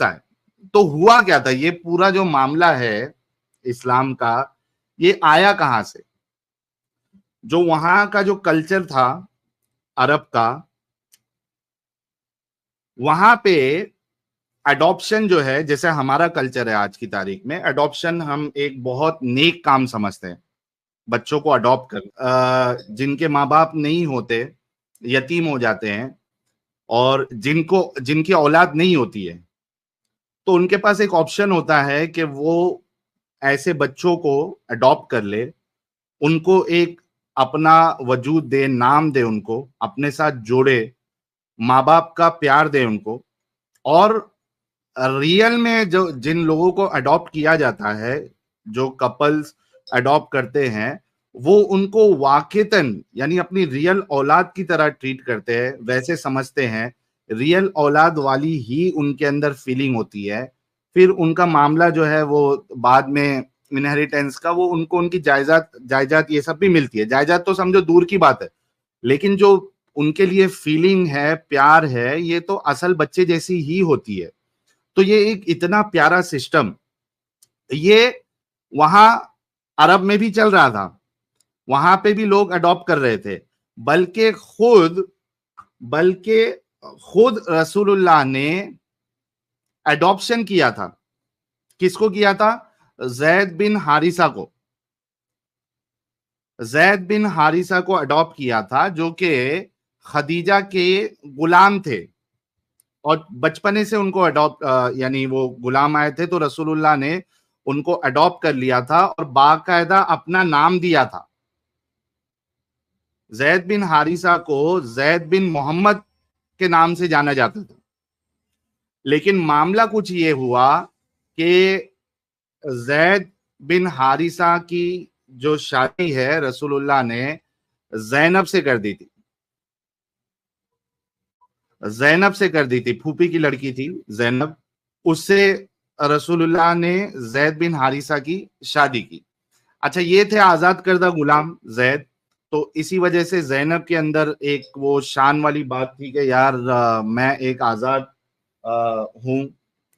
हिस्सा है। तो हुआ क्या था, ये पूरा जो मामला है इस्लाम का, ये आया कहां से? जो वहां का जो कल्चर था अरब का, वहां पे अडॉप्शन जो है, जैसे हमारा कल्चर है आज की तारीख में, अडॉप्शन हम एक बहुत नेक काम समझते हैं। बच्चों को अडॉप्ट कर, जिनके माँ बाप नहीं होते, यतीम हो जाते हैं, और जिनकी औलाद नहीं होती है, तो उनके पास एक ऑप्शन होता है कि वो ऐसे बच्चों को अडॉप्ट कर ले, उनको एक अपना वजूद दे, नाम दे, उनको अपने साथ जोड़े, माँ बाप का प्यार दे उनको। और रियल में जो जिन लोगों को अडॉप्ट किया जाता है, जो कपल्स अडॉप्ट करते हैं, वो उनको वाकईतन यानी अपनी रियल औलाद की तरह ट्रीट करते हैं, वैसे समझते हैं, रियल औलाद वाली ही उनके अंदर फीलिंग होती है। फिर उनका मामला जो है वो बाद में इनहेरिटेंस का, वो उनको उनकी जायदाद जायदाद ये सब भी मिलती है। जायदाद तो समझो दूर की बात है, लेकिन जो उनके लिए फीलिंग है, प्यार है, ये तो असल बच्चे जैसी ही होती है। तो ये एक इतना प्यारा सिस्टम, ये वहां अरब में भी चल रहा था, वहां पे भी लोग अडॉप्ट कर रहे थे। बल्कि खुद बल्कि खुद रसूलुल्लाह ने अडॉप्शन किया था। किसको किया था? जैद बिन हारिसा को। जैद बिन हारिसा को अडॉप्ट किया था, जो कि खदीजा के गुलाम थे, और बचपने से उनको अडॉप्ट यानी वो गुलाम आए थे, तो रसूलुल्लाह ने उनको अडॉप्ट कर लिया था और बाकायदा अपना नाम दिया था। जैद बिन हारिसा को जैद बिन मोहम्मद के नाम से जाना जाता था। लेकिन मामला कुछ ये हुआ कि जैद बिन हारिसा की जो शादी है, रसूलुल्लाह ने जैनब से कर दी थी। जैनब से कर दी थी, फूफी की लड़की थी जैनब, उससे रसूलुल्लाह ने जैद बिन हारिसा की शादी की। अच्छा, ये थे आजाद करदा गुलाम जैद। तो इसी वजह से जैनब के अंदर एक वो शान वाली बात थी कि यार मैं एक आजाद हूँ,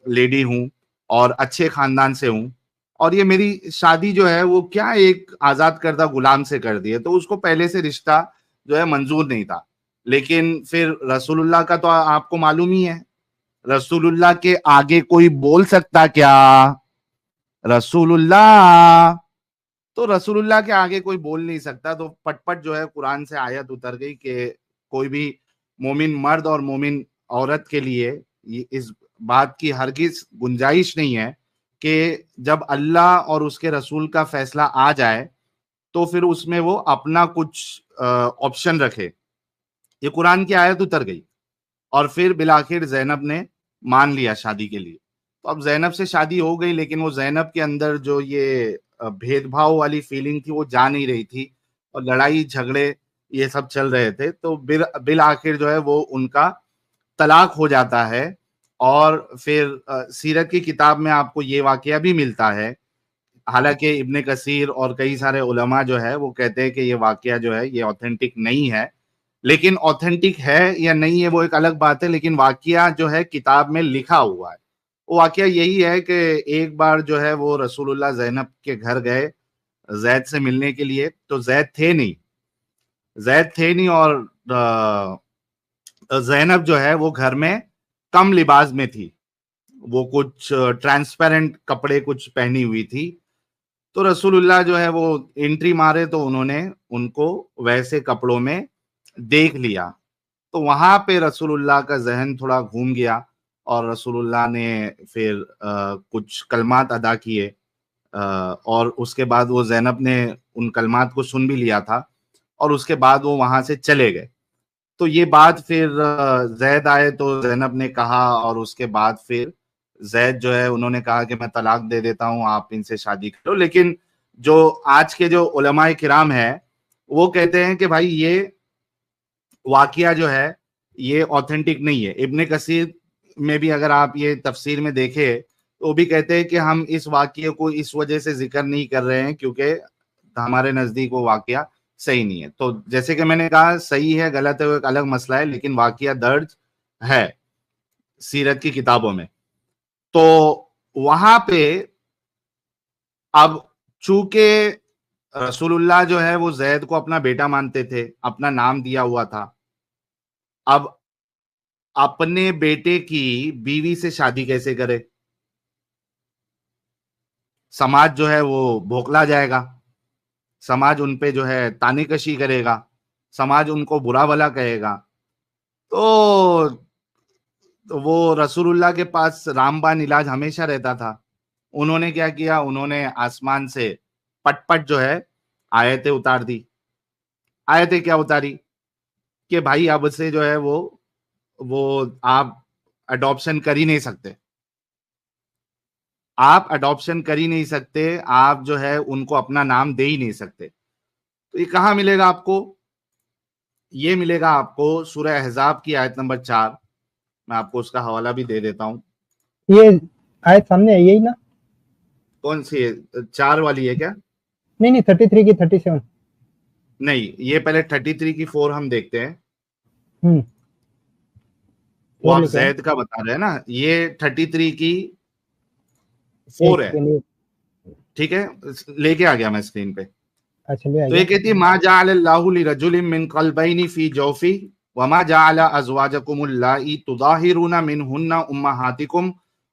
लेडी हूँ, और अच्छे खानदान से हूँ, और ये मेरी शादी जो है वो क्या एक आजाद करदा गुलाम से कर दी है। तो उसको पहले से रिश्ता जो है मंजूर नहीं था। लेकिन फिर रसूलुल्लाह का तो आपको मालूम ही है, रसूलुल्लाह के आगे कोई बोल सकता क्या? रसूलुल्लाह, तो रसूलुल्लाह के आगे कोई बोल नहीं सकता। तो पटपट जो है कुरान से आयत उतर गई कि कोई भी मोमिन मर्द और मोमिन औरत के लिए इस बात की हरगिज गुंजाइश नहीं है कि जब अल्लाह और उसके रसूल का फैसला आ जाए तो फिर उसमें वो अपना कुछ ऑप्शन रखे। ये कुरान की आयत उतर गई, और फिर बिलाखिर जैनब ने मान लिया शादी के लिए। तो अब जैनब से शादी हो गई, लेकिन वो जैनब के अंदर जो ये भेदभाव वाली फीलिंग थी वो जा नहीं रही थी, और लड़ाई झगड़े ये सब चल रहे थे। तो बिल आखिर जो है वो उनका तलाक हो जाता है। और फिर सीरत की किताब में आपको ये वाकया भी मिलता है। हालांकि इब्ने कसीर और कई सारे उलमा जो है वो कहते हैं कि ये वाकया जो है ये ऑथेंटिक नहीं है, लेकिन ऑथेंटिक है या नहीं है वो एक अलग बात है। लेकिन वाकया जो है किताब में लिखा हुआ है, वो वाकया यही है कि एक बार जो है वो रसूलुल्लाह जैनब के घर गए जैद से मिलने के लिए। तो जैद थे नहीं, और जैनब जो है वो घर में कम लिबास में थी, वो कुछ ट्रांसपेरेंट कपड़े कुछ पहनी हुई थी। तो रसूलुल्लाह जो है वो एंट्री मारे तो उन्होंने उनको वैसे कपड़ों में देख लिया। तो वहां पे रसूलुल्लाह का जहन थोड़ा घूम गया, और रसूलुल्लाह ने फिर कुछ कलमात अदा किए, और उसके बाद वो जैनब ने उन कलमात को सुन भी लिया था, और उसके बाद वो वहां से चले गए। तो ये बात फिर जैद आए तो जैनब ने कहा, और उसके बाद फिर जैद जो है उन्होंने कहा कि मैं तलाक दे देता हूँ, आप इनसे शादी करो। लेकिन जो आज के जो उलमाए किराम है वो कहते हैं कि भाई ये वाकया जो है ये ऑथेंटिक नहीं है। इब्ने कसीर में भी अगर आप ये तफसीर में देखें तो वो भी कहते हैं कि हम इस वाकये को इस वजह से जिक्र नहीं कर रहे हैं क्योंकि हमारे नजदीक वो वाकया सही नहीं है। तो जैसे कि मैंने कहा, सही है गलत है वो एक अलग मसला है, लेकिन वाकया दर्ज है सीरत की किताबों में। तो वहां पे अब चूंकि रसूलुल्लाह जो है वो जैद को अपना बेटा मानते थे, अपना नाम दिया हुआ था, अब अपने बेटे की बीवी से शादी कैसे करे? समाज जो है वो भोखला जाएगा, समाज उन पे जो है तानेकशी करेगा, समाज उनको बुरा भला कहेगा। तो वो रसूलुल्लाह के पास रामबान इलाज हमेशा रहता था। उन्होंने क्या किया, उन्होंने आसमान से पट जो है आयतें उतार दी। आयतें क्या उतारी कि भाई अब से जो है वो आप अडॉप्शन कर ही नहीं सकते, आप अडॉप्शन कर ही नहीं सकते, आप जो है उनको अपना नाम दे ही नहीं सकते। तो ये कहाँ मिलेगा आपको? ये मिलेगा आपको सूरह अहज़ाब की आयत नंबर 4। मैं आपको उसका हवाला भी दे देता हूँ। ये आयत सामने है यही ना? कौन सी है? 4 वाली है क्या? नहीं 33 की 37। नहीं, ये पहले 33 की 4 हम देखते हैं। वो और आप लेके जैद का बता रहे हैं ना, ये 33 की 4 एक है। सेकंड। ठीक है, लेके आ गया मैं स्क्रीन पे। अच्छा ले आ तो ये गया। कहती है मा जअलल्लाहु लिरजुलिन मिन क़ल्बैनि फी जौफी वमा जअल अज़वाजकुम अल्लाती तुज़ाहिरून मिनहुन्ना उम्महातिकुम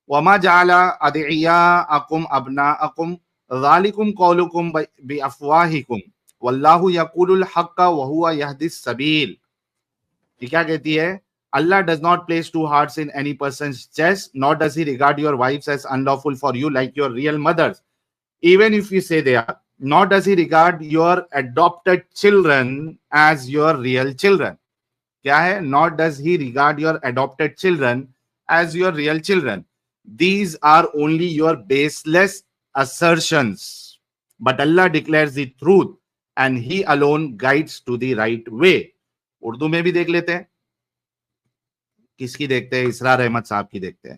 वमा जअल अदियाकुम अबनाअकुम ज़ालिकुम क़ौलुकुम बिअफ़वाहिकुम वल्लाहु यक़ूलुल हक़्क़ व हुवा यहदिस सबील। ये क्या कहती है? Allah does not place two hearts in any person's chest, nor does he regard your wives as unlawful for you like your real mothers, even if you say they are. Nor does he regard your adopted children as your real children. क्या है? Nor does he regard your adopted children as your real children. These are only your baseless assertions. But Allah declares the truth and he alone guides to the right way. Urdu में भी देख लेते हैं। किसकी देखते हैं? इसरार अहमद साहब की देखते हैं।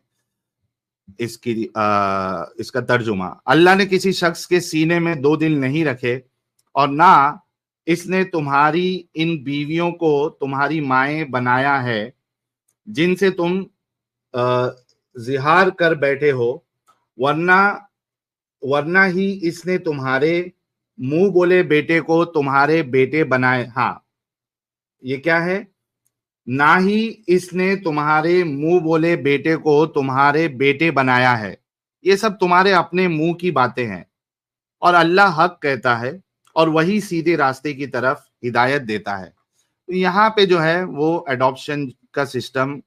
इसका तर्जुमा, अल्लाह ने किसी शख्स के सीने में 2 दिल नहीं रखे और ना इसने तुम्हारी इन बीवियों को तुम्हारी माएं बनाया है जिनसे तुम जिहार कर बैठे हो, वरना वरना ही इसने तुम्हारे मुंह बोले बेटे को तुम्हारे बेटे बनाए। हाँ, ये क्या है? ना ही इसने तुम्हारे मुंह बोले बेटे को तुम्हारे बेटे बनाया है। ये सब तुम्हारे अपने मुंह की बातें हैं और अल्लाह हक कहता है और वही सीधे रास्ते की तरफ हिदायत देता है। तो यहाँ पे जो है वो एडॉप्शन का सिस्टम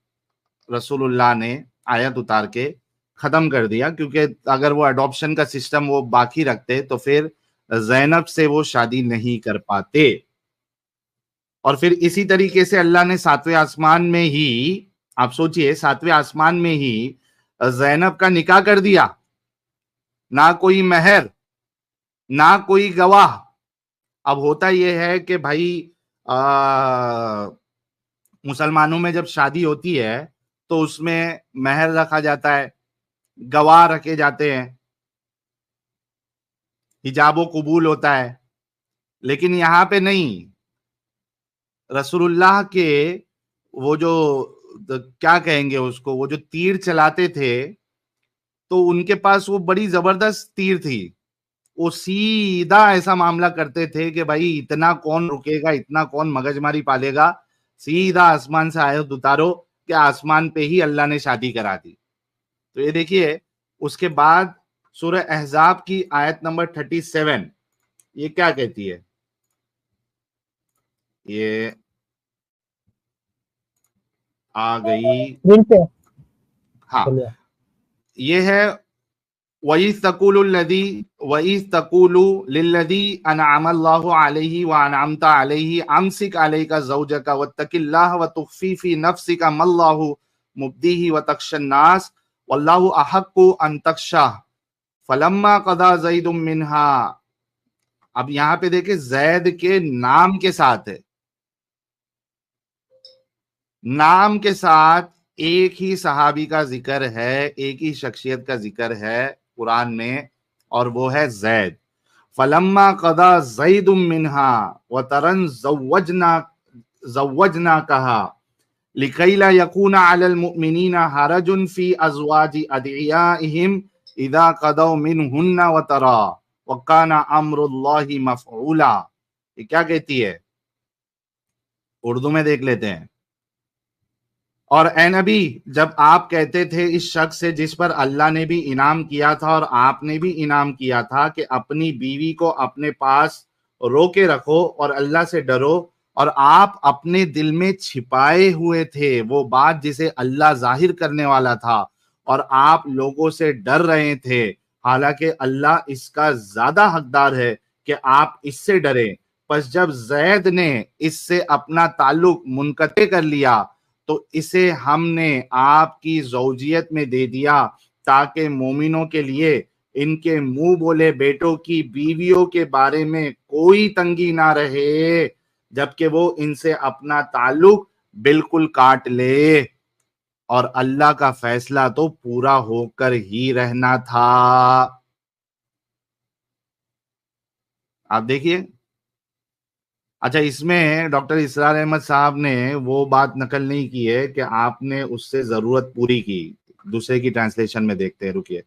रसूलुल्लाह ने आयत उतार के खत्म कर दिया, क्योंकि अगर वो एडॉप्शन का सिस्टम वो बाकी रखते तो फिर ज़ैनब से वो शादी नहीं कर पाते। और फिर इसी तरीके से अल्लाह ने 7वें आसमान में ही, आप सोचिए, 7वें आसमान में ही ज़ैनब का निकाह कर दिया। ना कोई महर, ना कोई गवाह। अब होता यह है कि भाई मुसलमानों में जब शादी होती है तो उसमें महर रखा जाता है, गवाह रखे जाते हैं, हिजाबो कबूल होता है। लेकिन यहाँ पे नहीं। रसूलुल्लाह के वो जो क्या कहेंगे उसको, वो जो तीर चलाते थे, तो उनके पास वो बड़ी जबरदस्त तीर थी। वो सीधा ऐसा मामला करते थे कि भाई इतना कौन रुकेगा, इतना कौन मगजमारी पालेगा, सीधा आसमान से आयत उतारो कि आसमान पे ही अल्लाह ने शादी करा दी। तो ये देखिए, उसके बाद सूरह अहज़ाब की आयत नंबर 37 ये क्या कहती है? ये आ गई। हाँ, ये है वइज़ तक़ूलु लिल्लज़ी अनअमल्लाहु अलैहि व अनअमता अलैहि अमसिक अलैका ज़ौजका वत्तक़िल्लाह व तुख़फ़ी फ़ी नफ़्सिका मल्लाहु मुब्दीही व तख़शन नास वल्लाहु अहक्कु अन तख़शाह फ़लम्मा क़ज़ा ज़ैदुम मिन्हा। अब यहाँ पे देखिए, ज़ैद के नाम के साथ है, नाम के साथ एक ही सहाबी का जिक्र है, एक ही शख्सियत का जिक्र है कुरान में, और वो है जैद। फलम्मा क़दा ज़ैदुम मिन्हा व तरन ज़व्वजना कहा, लिकैला यकूना अलल मुमिनीना हरजुन फी अज़वाजि अदियाइहिम इज़ा क़दौ मिनहुन्ना वतरा व काना अम्रुल्लाहि मफ़ऊला। ये क्या कहती है, उर्दू में देख लेते हैं। और ए नबी, जब आप कहते थे इस शख्स से जिस पर अल्लाह ने भी इनाम किया था और आपने भी इनाम किया था कि अपनी बीवी को अपने पास रोके रखो और अल्लाह से डरो, और आप अपने दिल में छिपाए हुए थे वो बात जिसे अल्लाह जाहिर करने वाला था और आप लोगों से डर रहे थे, हालांकि अल्लाह इसका ज्यादा हकदार है कि आप इससे डरे। बस जब जैद ने इससे अपना ताल्लुक मुनक़ते कर लिया तो इसे हमने आपकी ज़ौजियत में दे दिया ताकि मोमिनों के लिए इनके मुंह बोले बेटों की बीवियों के बारे में कोई तंगी ना रहे, जबकि वो इनसे अपना ताल्लुक बिल्कुल काट ले, और अल्लाह का फैसला तो पूरा होकर ही रहना था। आप देखिए। अच्छा, इसमें डॉक्टर इसरार अहमद साहब ने वो बात नकल नहीं की है कि आपने उससे जरूरत पूरी की। दूसरे की ट्रांसलेशन में देखते हैं, रुकिए।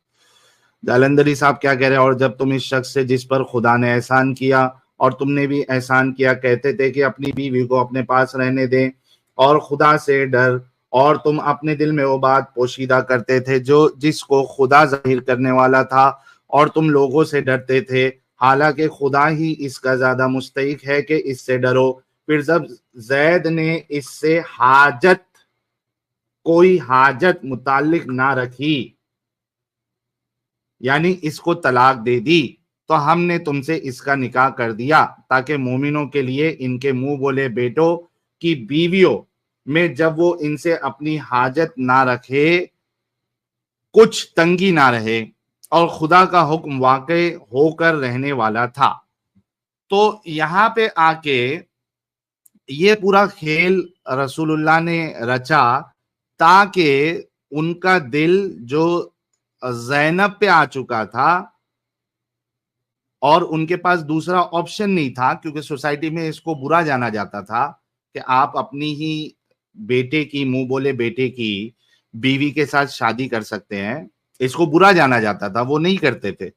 जालंधरी साहब क्या कह रहे हैं, और जब तुम इस शख्स से जिस पर खुदा ने एहसान किया और तुमने भी एहसान किया कहते थे कि अपनी बीवी को अपने पास रहने दें और खुदा से डर, और तुम अपने दिल में वो बात पोशीदा करते थे जो जिसको खुदा जाहिर करने वाला था, और तुम लोगों से डरते थे, हालांकि खुदा ही इसका ज्यादा मुस्तहिक है कि इससे डरो। फिर जब जैद ने इससे हाजत, कोई हाजत मुताल्लिक ना रखी, यानी इसको तलाक दे दी, तो हमने तुमसे इसका निकाह कर दिया ताकि मोमिनों के लिए इनके मुंह बोले बेटों की बीवियों में जब वो इनसे अपनी हाजत ना रखे कुछ तंगी ना रहे, और खुदा का हुक्म वाकई होकर रहने वाला था। तो यहाँ पे आके ये पूरा खेल रसूलुल्लाह ने रचा ताकि उनका दिल जो जैनब पे आ चुका था और उनके पास दूसरा ऑप्शन नहीं था, क्योंकि सोसाइटी में इसको बुरा जाना जाता था कि आप अपनी ही बेटे की, मुंह बोले बेटे की बीवी के साथ शादी कर सकते हैं, इसको बुरा जाना जाता था। वो नहीं करते थे,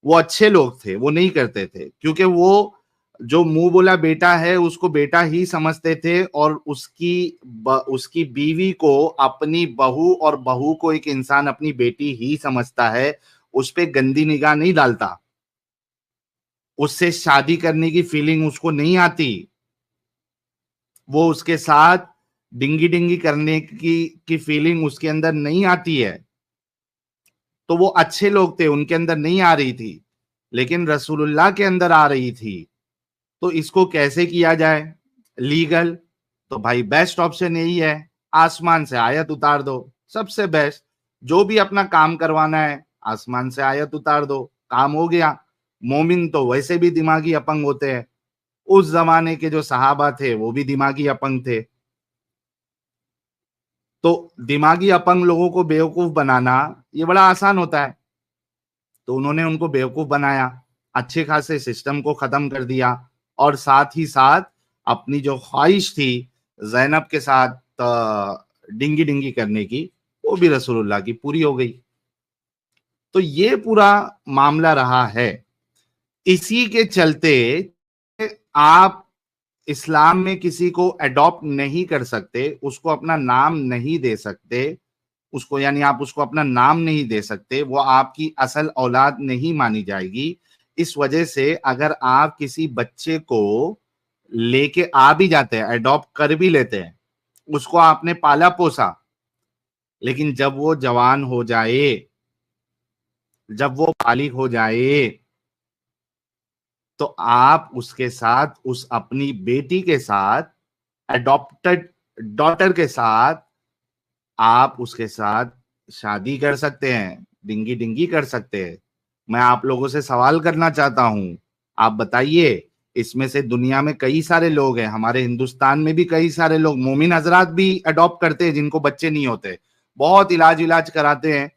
वो अच्छे लोग थे, वो नहीं करते थे, क्योंकि वो जो मुंह बोला बेटा है उसको बेटा ही समझते थे, और उसकी बीवी को अपनी बहू, और बहू को एक इंसान अपनी बेटी ही समझता है, उस पे गंदी निगाह नहीं डालता, उससे शादी करने की फीलिंग उसको नहीं आती, वो उसके साथ डिंगी डिंगी करने की फीलिंग उसके अंदर नहीं आती है। तो वो अच्छे लोग थे, उनके अंदर नहीं आ रही थी, लेकिन रसूलुल्लाह के अंदर आ रही थी। तो इसको कैसे किया जाए लीगल? तो भाई बेस्ट ऑप्शन यही है, आसमान से आयत उतार दो, सबसे बेस्ट। जो भी अपना काम करवाना है आसमान से आयत उतार दो, काम हो गया। मोमिन तो वैसे भी दिमागी अपंग होते हैं, उस जमाने के जो सहाबा थे वो भी दिमागी अपंग थे, तो दिमागी अपंग लोगों को बेवकूफ बनाना ये बड़ा आसान होता है। तो उन्होंने उनको बेवकूफ बनाया, अच्छे खासे सिस्टम को खत्म कर दिया, और साथ ही साथ अपनी जो ख्वाहिश थी जैनब के साथ डिंगी डिंगी करने की, वो भी रसूलुल्लाह की पूरी हो गई। तो ये पूरा मामला रहा है। इसी के चलते आप इस्लाम में किसी को अडॉप्ट नहीं कर सकते, उसको अपना नाम नहीं दे सकते, उसको यानी आप उसको अपना नाम नहीं दे सकते, वो आपकी असल औलाद नहीं मानी जाएगी। इस वजह से अगर आप किसी बच्चे को लेके आ भी जाते हैं, अडॉप्ट कर भी लेते हैं, उसको आपने पाला पोसा, लेकिन जब वो जवान हो जाए, जब वो बालिग हो जाए, तो आप उसके साथ, उस अपनी बेटी के साथ, अडॉप्टेड डॉटर के साथ, आप उसके साथ शादी कर सकते हैं, डिंगी डिंगी कर सकते हैं। मैं आप लोगों से सवाल करना चाहता हूं, आप बताइए, इसमें से दुनिया में कई सारे लोग हैं, हमारे हिंदुस्तान में भी कई सारे लोग, मोमिन हजरात भी अडॉप्ट करते हैं जिनको बच्चे नहीं होते, बहुत इलाज इलाज कराते हैं,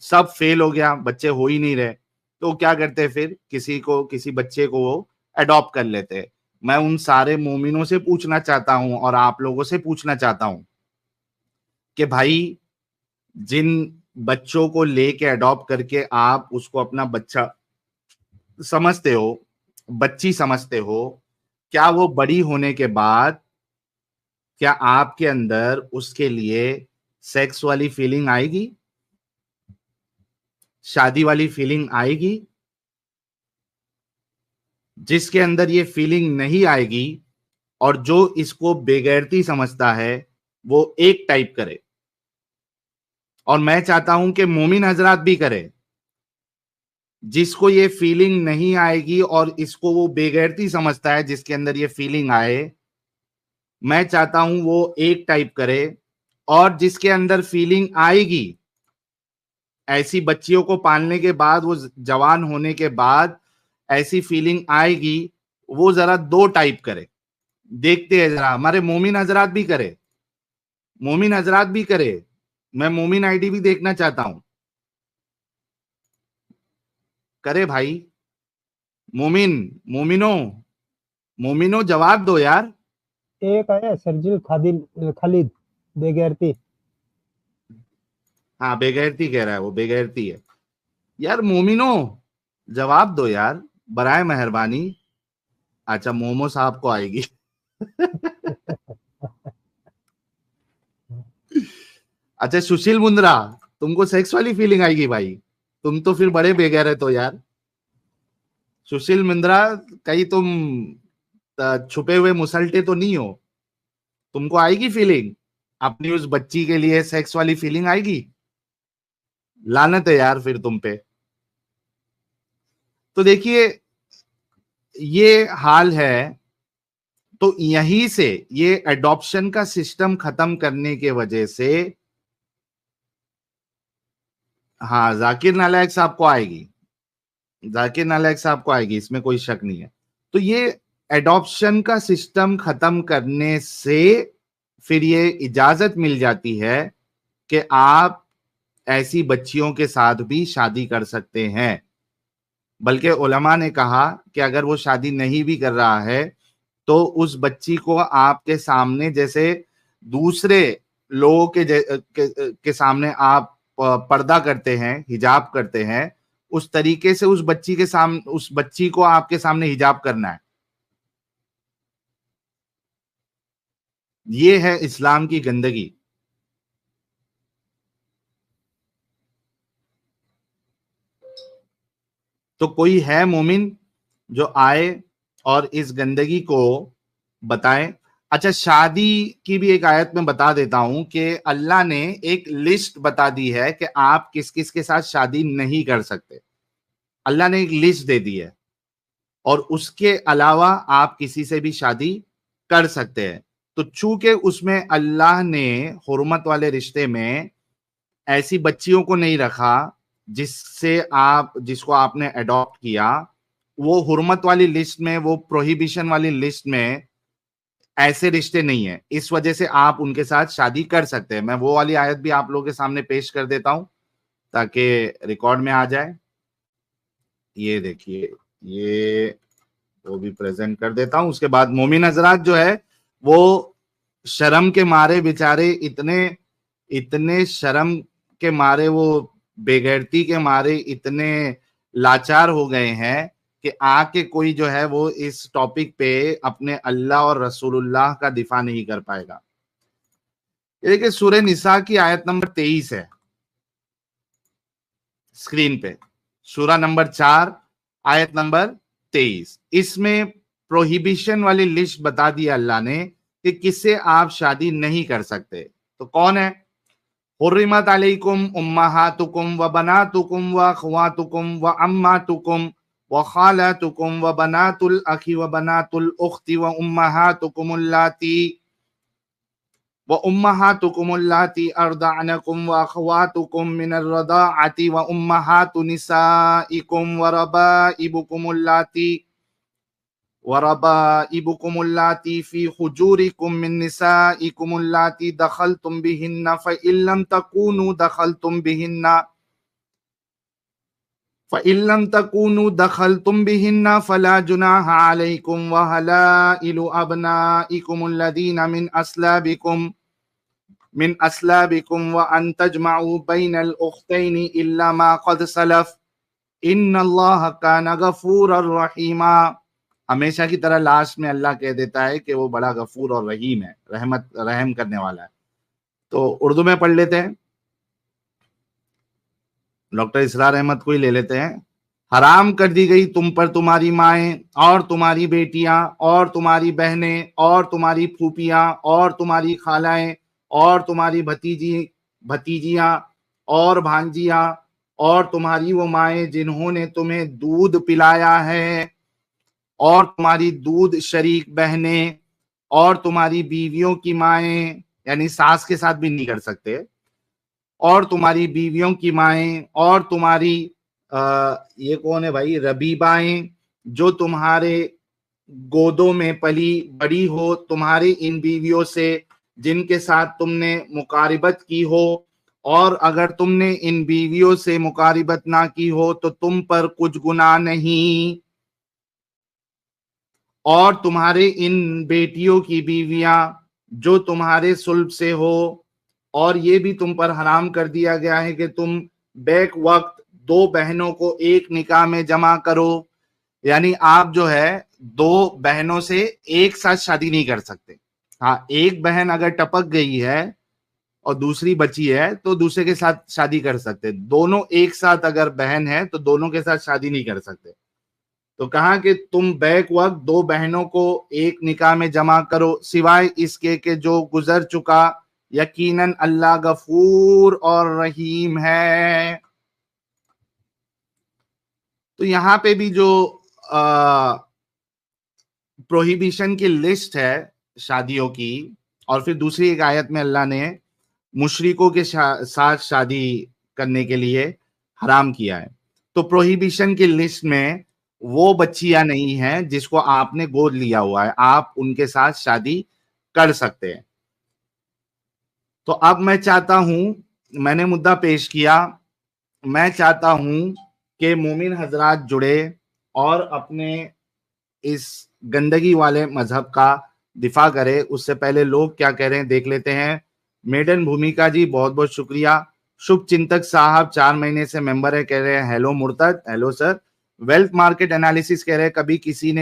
सब फेल हो गया, बच्चे हो ही नहीं रहे, तो क्या करते हैं फिर, किसी बच्चे को वो अडॉप्ट कर लेते हैं। मैं उन सारे मोमिनों से पूछना चाहता हूं और आप लोगों से पूछना चाहता हूं कि भाई, जिन बच्चों को लेके अडॉप्ट करके आप उसको अपना बच्चा समझते हो, बच्ची समझते हो, क्या वो बड़ी होने के बाद क्या आपके अंदर उसके लिए सेक्स वाली फीलिंग आएगी, शादी वाली फीलिंग आएगी? जिसके अंदर ये फीलिंग नहीं आएगी और जो इसको बेगैरती समझता है, वो एक टाइप करे। और मैं चाहता हूं कि मोमिन हजरात भी करे। जिसको ये फीलिंग नहीं आएगी और इसको वो बेगैरती समझता है, जिसके अंदर ये फीलिंग आए, मैं चाहता हूं वो एक टाइप करे। और जिसके अंदर फीलिंग आएगी, ऐसी बच्चियों को पालने के बाद, वो जवान होने के बाद ऐसी फीलिंग आएगी, वो जरा दो टाइप करे। देखते हैं जरा, हमारे मोमिन हजरात भी करे, मोमिन हजरात भी करे। मैं मोमिन आईडी भी देखना चाहता हूं। करे भाई, मोमिन, मोमिनो, मोमिनो जवाब दो यार। एक आया सरजुल खादिल खालिद बेगैरती। हाँ, बेगैरती कह रहा है, वो बेगैरती है। यार मोमिनो, जवाब दो यार, बराए मेहरबानी। अच्छा, मोमो साहब को आएगी। अच्छा सुशील मुंद्रा, तुमको सेक्स वाली फीलिंग आएगी भाई? तुम तो फिर बड़े बेगैरत हो यार। सुशील मुंद्रा, कहीं तुम छुपे हुए मुसल्टे तो नहीं हो? तुमको आएगी फीलिंग? अपनी उस बच्ची के लिए सेक्स वाली फीलिंग आएगी? लानत है यार फिर तुम पे। तो देखिए, ये हाल है। तो यहीं से ये एडॉप्शन का सिस्टम खत्म करने के वजह से, हाँ, जाकिर नालायक साहब को आएगी, जाकिर नालायक साहब को आएगी, इसमें कोई शक नहीं है। तो ये एडॉप्शन का सिस्टम खत्म करने से फिर ये इजाजत मिल जाती है कि आप ऐसी बच्चियों के साथ भी शादी कर सकते हैं। बल्कि उलमा ने कहा कि अगर वो शादी नहीं भी कर रहा है, तो उस बच्ची को आपके सामने, जैसे दूसरे लोगों के सामने आप पर्दा करते हैं, हिजाब करते हैं, उस तरीके से उस बच्ची के सामने, उस बच्ची को आपके सामने हिजाब करना है। ये है इस्लाम की गंदगी। तो कोई है मोमिन जो आए और इस गंदगी को बताए? अच्छा, शादी की भी एक आयत में बता देता हूं कि अल्लाह ने एक लिस्ट बता दी है कि आप किस किस के साथ शादी नहीं कर सकते। अल्लाह ने एक लिस्ट दे दी है, और उसके अलावा आप किसी से भी शादी कर सकते हैं। तो चूंकि उसमें अल्लाह ने हुर्मत वाले रिश्ते में ऐसी बच्चियों को नहीं रखा जिसको आपने अडॉप्ट किया, वो हुर्मत वाली लिस्ट में, वो प्रोहिबिशन वाली लिस्ट में ऐसे रिश्ते नहीं है, इस वजह से आप उनके साथ शादी कर सकते हैं। मैं वो वाली आयत भी आप लोगों के सामने पेश कर देता हूं ताकि रिकॉर्ड में आ जाए। ये देखिए, ये वो भी प्रेजेंट कर देता हूं। उसके बाद मोमिन हजरात जो है, वो शर्म के मारे बेचारे, इतने इतने शर्म के मारे, वो बेगैरती के मारे इतने लाचार हो गए हैं कि आके कोई जो है वो इस टॉपिक पे अपने अल्लाह और रसूलुल्लाह का दिफा नहीं कर पाएगा। ये देखिए, सूरह निसा की आयत नंबर 23 है स्क्रीन पे, सूरा नंबर 4, आयत नंबर 23। इसमें प्रोहिबिशन वाली लिस्ट बता दी अल्लाह ने कि किससे आप शादी नहीं कर सकते। तो कौन है? हुर्रिमत अलैकुम उम्महातुकुम व बनातुकुम व अखवातुकुम व अम्मातुकुम व खालातुकुम व बनातुल अखी व बनातुल उख्ती व उम्महातुकुम अल्लाती व उम्महातुकुम अल्लाती अर्दअनकुम व अखवातुकुम मिनर रदाअति व उम्महातु निसाइकुम व रबाइबुकुम अल्लाती वरबाइबुकुम अल्लाती फी हुजूरिकुम मिन निसाइकुम अल्लाती दखलतुम बिहिन्ना फ़इन लम तकूनू दखलतुम बिहिन्ना फ़इल्लम तकूनु दखलतुम बिहिन्ना फला जुनाहा अलैकुम व हलाइलु अबनाइकुम अल्लज़ीना मिन अस्लाबिकुम व अन तजमअू बैनल उख्तैनि इल्ला मा क़द सलफ इन्नल्लाह काना गफूरर रहीमा। हमेशा की तरह लास्ट में अल्लाह कह देता है कि वो बड़ा गफूर और रहीम है, रहम करने वाला है। तो उर्दू में पढ़ लेते हैं, डॉक्टर इसरार अहमद को ही ले लेते हैं। हराम कर दी गई तुम पर तुम्हारी माएं और तुम्हारी बेटियां और तुम्हारी बहनें और तुम्हारी फूफियां और तुम्हारी खालाएं और तुम्हारी भतीजियां और भांजियां और तुम्हारी वो माएं जिन्होंने तुम्हें दूध पिलाया है और तुम्हारी दूध शरीक बहनें और तुम्हारी बीवियों की माएं, यानी सास के साथ भी नहीं कर सकते, और तुम्हारी बीवियों की माएं और तुम्हारी ये कौन है भाई, रबीबाएं जो तुम्हारे गोदों में पली बड़ी हो, तुम्हारी इन बीवियों से जिनके साथ तुमने मुकारिबत की हो, और अगर तुमने इन बीवियों से मुकारिबत ना की हो तो तुम पर कुछ गुनाह नहीं, और तुम्हारे इन बेटियों की बीवियां जो तुम्हारे सुल्ब से हो, और ये भी तुम पर हराम कर दिया गया है कि तुम बैक वक्त दो बहनों को एक निकाह में जमा करो, यानी आप जो है दो बहनों से एक साथ शादी नहीं कर सकते। हाँ, एक बहन अगर टपक गई है और दूसरी बची है तो दूसरे के साथ शादी कर सकते, दोनों एक साथ अगर बहन है तो दोनों के साथ शादी नहीं कर सकते। तो कहा कि तुम बैक वक्त दो बहनों को एक निकाह में जमा करो, सिवाय इसके कि जो गुजर चुका, यकीनन अल्लाह गफूर और रहीम है। तो यहाँ पे भी जो प्रोहिबिशन की लिस्ट है शादियों की, और फिर दूसरी एक आयत में अल्लाह ने मुशरिकों के साथ शादी करने के लिए हराम किया है। तो प्रोहिबिशन की लिस्ट में वो बच्चियां नहीं हैं जिसको आपने गोद लिया हुआ है, आप उनके साथ शादी कर सकते हैं। तो अब मैं चाहता हूं, मैंने मुद्दा पेश किया, मैं चाहता हूं कि मोमिन हजरात जुड़े और अपने इस गंदगी वाले मजहब का दिफा करे। उससे पहले लोग क्या कह रहे हैं देख लेते हैं। मेडन भूमिका जी बहुत बहुत शुक्रिया। शुभ चिंतक साहब 4 महीने से मेंबर है, कह रहे हैं हेलो मुर्तद, hello sir. Wealth market analysis कह रहे हैं कभी किसी